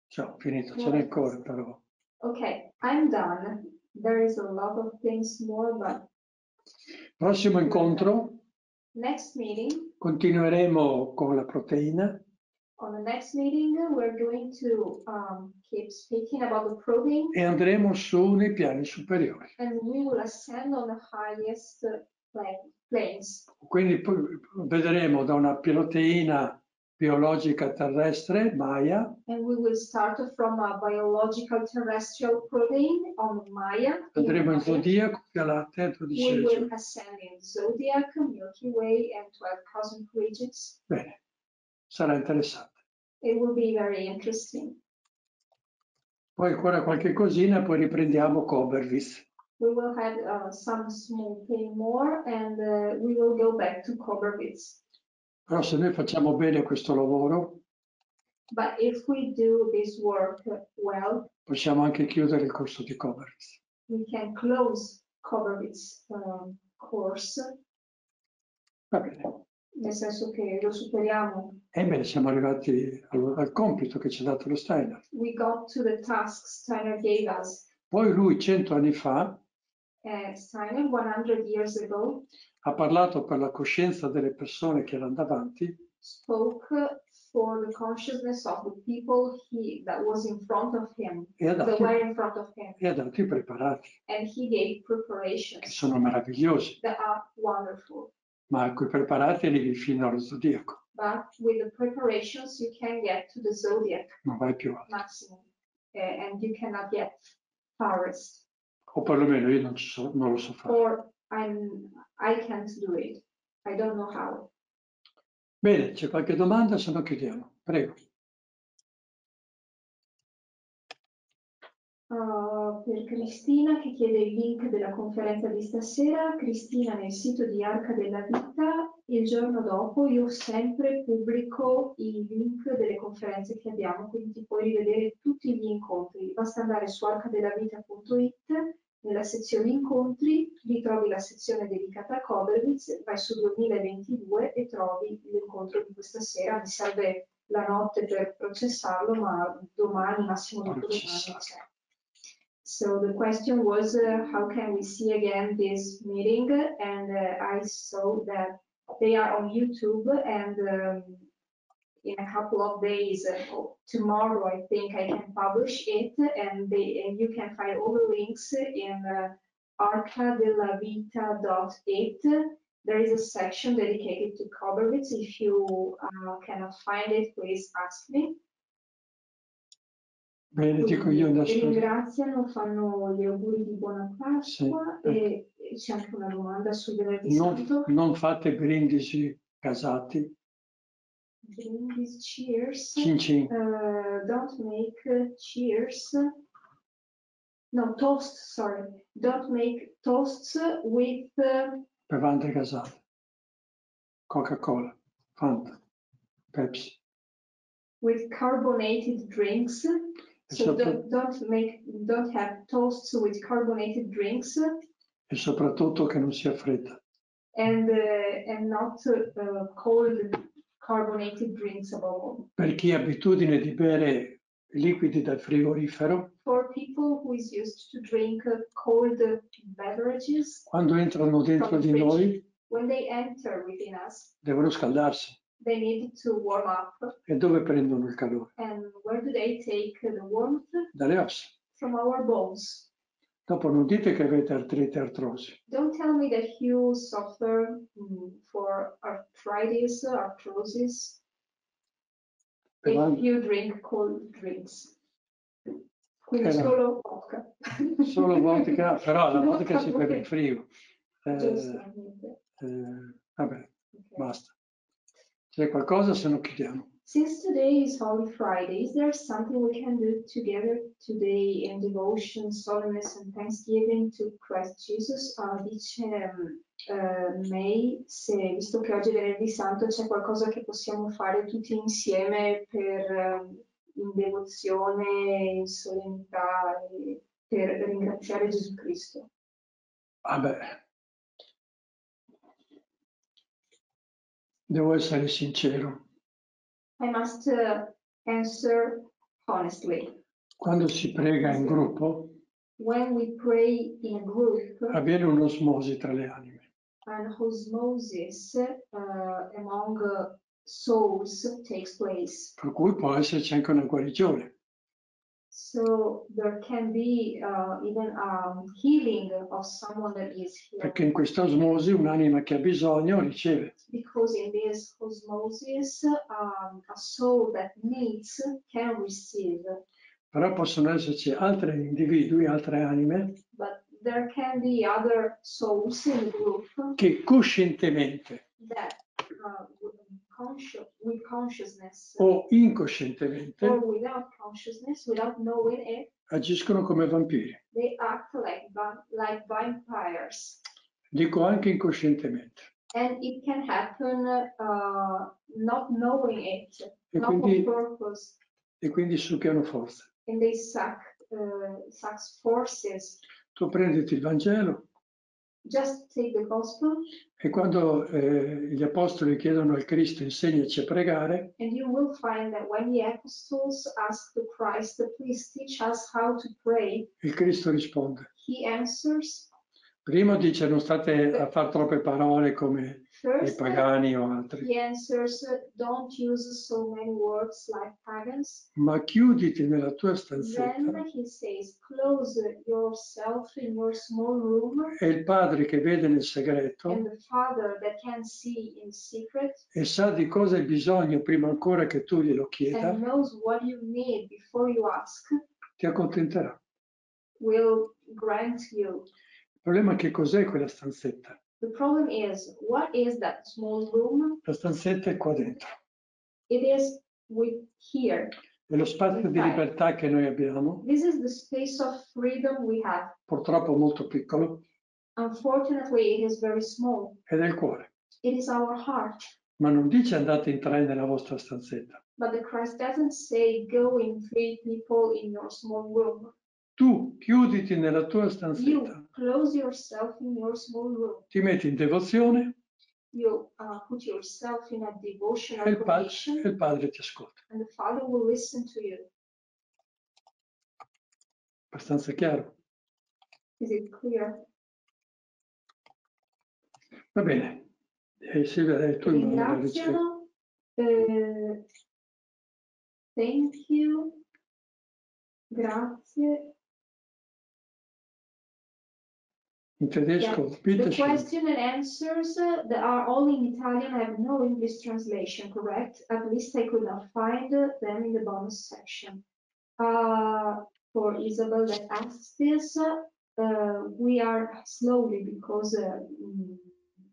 Cioè, ho finito, ce n'è ancora però. Okay, I'm done. There is a lot of things more, but... Prossimo incontro. Next meeting. Continueremo con la proteina. On the next meeting, we're going to keep speaking about the protein. E andremo su nei piani superiori. And we will ascend on the highest planes. Quindi vedremo da una proteina biologica terrestre, Maya. And we will start from a biological terrestrial protein on Maya. Andremo in zodiaco, via Latte, 12 We will regioni. ascend in zodiac, Milky Way, and 12 cosmic regions. Bene, sarà interessante. It will be very interesting. Poi ancora qualche cosina, poi riprendiamo Koberwitz. We will have some small thing more, and we will go back to Koberwitz. Però se noi facciamo bene questo lavoro, But if we do this work well, possiamo anche chiudere il corso di Koberwitz. we can close Koberwitz course. Va bene. Nel senso che lo superiamo. Ebbene, siamo arrivati al compito che ci ha dato lo Steiner. We got to the task Steiner gave us. Poi lui 100 anni fa Steiner, 100 years ago, ha parlato per la coscienza delle persone che erano davanti. Spoke for the consciousness of the people that was in front of him, that were in front of him. E ha dato i preparati. And he gave preparations. Che sono meravigliosi. That are wonderful. Ma con i preparati arrivi fino allo zodiaco. But with the preparations you can get to the zodiac. Non vai più alto. Maximum. And you cannot get farthest. O perlomeno io non lo so fare. Or I can't do it. I don't know how. Bene, c'è qualche domanda? Se no chiudiamo. Prego. Per Cristina che chiede il link della conferenza di stasera. Cristina, nel sito di Arca della Vita, il giorno dopo io sempre pubblico i link delle conferenze che abbiamo, quindi ti puoi rivedere tutti gli incontri. Basta andare su arcadellavita.it, nella sezione incontri, lì trovi la sezione dedicata a Koberwitz, vai su 2022 e trovi l'incontro di questa sera. Mi serve la notte per processarlo, ma domani, massimo dopodomani c'è. So the question was, how can we see again this meeting? And I saw that they are on YouTube, and in a couple of days, tomorrow I think I can publish it, and you can find all the links in arcadellavita.it. There is a section dedicated to Koberwitz. If you cannot find it, please ask me. Bene, dico io adesso. Ti ringraziano, fanno gli auguri di buona Pasqua, sì. E c'è anche una domanda sul venerdì santo. Non fate brindisi casati. Brindisi, cheers. Cin cin. Don't make cheers. No, toast, sorry. Don't make toasts with... Bevande gasate. Coca-Cola, Fanta, Pepsi. With carbonated drinks. So don't have toasts with carbonated drinks. E soprattutto che non sia fredda. and not cold carbonated drinks above all. Per chi ha abitudine di bere liquidi dal frigorifero, For people who is used to drink cold beverages, quando entrano dentro from the di fridge, noi when they enter within us, devono scaldarsi. they need to warm up. E dove prendono il calore? And where do they take the warmth? Dalle ossa. From our bones. Dopo non dite che avete artrite e artrosi. Don't tell me that you suffer for arthritis, arthrosis, Però- if you drink cold drinks. Quindi no. solo vodka. Solo vodka, però la vodka si beve in frigo. Giustamente. Vabbè, Okay. basta. C'è qualcosa, se no chiudiamo. Since today is Holy Friday, is there something we can do together today in devotion, solemnness and thanksgiving to Christ Jesus? Dice May, se visto che oggi è venerdì santo, c'è qualcosa che possiamo fare tutti insieme per in devozione, in solennità, per ringraziare Gesù Cristo? Vabbè, devo essere sincero. I must answer honestly. Quando si prega in gruppo, When we pray in a group, avviene un'osmosi tra le anime. an osmosis among souls takes place. Per cui può esserci anche una guarigione. So there can be even healing of someone that is here. Perché in questa osmosi un'anima che ha bisogno riceve. Because in this osmosis, a soul that needs can receive. Però possono esserci altri individui, altre anime, But there can be other souls in the group che coscientemente that with consciousness o incoscientemente or without consciousness, without knowing it, agiscono come vampiri. they act like vampires. Dico anche incoscientemente. And it can happen not knowing it, E not quindi- on purpose. E quindi succhiano forza. And they suck forces. Tu prenditi il Vangelo Just take the gospel e quando gli apostoli chiedono al Cristo insegnaci a pregare, and you will find that when the apostles ask the Christ, please teach us how to pray, il Cristo risponde. he answers. Primo dice non state a fare troppe parole come i First, pagani o altri, he answers, don't use so many words like pagans. ma chiuditi nella tua stanzetta Then he says, close yourself in your small room, e il Padre che vede nel segreto and the Father that can see in secret e sa di cosa hai bisogno prima ancora che tu glielo chieda, and knows what you need before you ask, ti accontenterà. will grant you. Il problema è che cos'è quella stanzetta? The problem is, what is that small room? La stanzetta è qua dentro. It is here. È lo spazio di libertà che noi abbiamo, This is the space of freedom we have. purtroppo molto piccolo, Unfortunately, it is very small. ed è il cuore. It is our heart. Ma non dice andate in tre nella vostra stanzetta. But the Christ doesn't say go in 3 people in your small room. Tu chiuditi nella tua stanzetta, You close yourself in your small room. ti metti in devozione You put yourself in a e devotional il condition, Padre ti ascolta. and the Father will listen to you. Abbastanza chiaro? Is it clear? Va bene. Silvia, tu in mano la ricetta. Ringraziano. Thank you. Grazie. In tedesco, The bitte schön. question and answers that are all in Italian have no English translation, correct? At least I could not find them in the bonus section. For Isabel that asks this, we are slowly because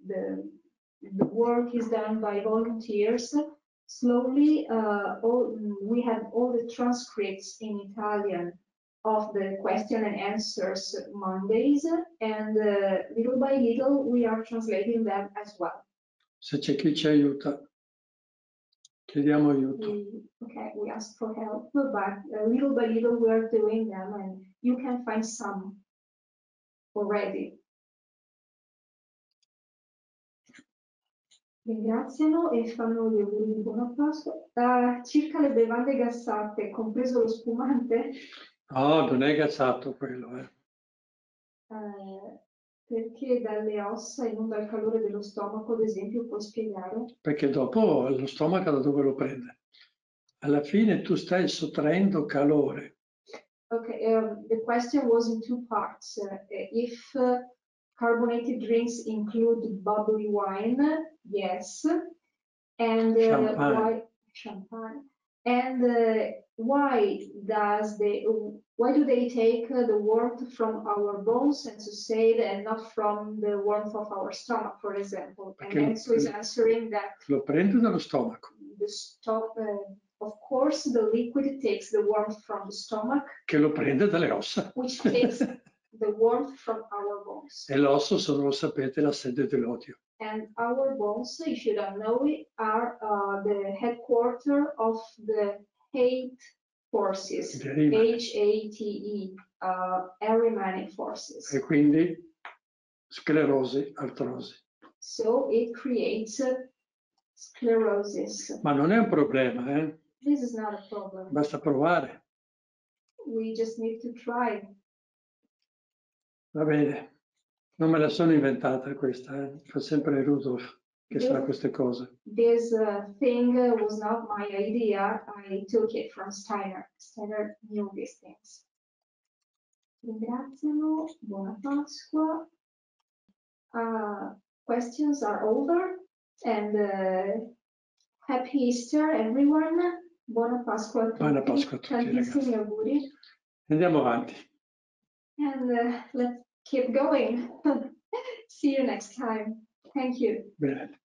the work is done by volunteers. Slowly, we have all the transcripts in Italian of the question and answers Mondays, and little by little we are translating them as well. Se c'è chi ci aiuta, chiediamo aiuto. We ask for help, but little by little we are doing them, and you can find some already. ringraziano e fanno gli auguri di buona Pasqua. Circa le bevande gassate, compreso lo spumante? No, non è gassato quello. Perché dalle ossa e non dal calore dello stomaco, ad esempio, puoi spiegare? Perché dopo lo stomaco da dove lo prende? Alla fine tu stai sottraendo calore. Okay, the question was in two parts. If carbonated drinks include bubbly wine, yes. And Champagne. Champagne. And why do they take the warmth from our bones and to say and not from the warmth of our stomach, for example? Perché and Enzo is answering that lo prende dallo stomaco. Of course, the liquid takes the warmth from the stomach, che lo prende dalle ossa. which takes the warmth from our bones. E l'osso, se non lo sapete, è la sede dell'odio. And our bones, if you don't know it, are the headquarter of the hate forces, H-A-T-E, Ahrimanic forces. E quindi sclerosi, artrosi. So it creates sclerosis. Ma non è un problema, eh? This is not a problem. Basta provare. We just need to try. Va bene. Non me la sono inventata questa, eh? Fa sempre Rudolf che sa queste cose. This thing was not my idea. I took it from Steiner. Steiner knew these things. Ringraziano, buona Pasqua. Questions are over and happy Easter everyone. Buona Pasqua a tutti. Buona Pasqua a tutti, Tantissimi ragazzi. auguri. Andiamo avanti. And let's keep going. See you next time. Thank you. Bene.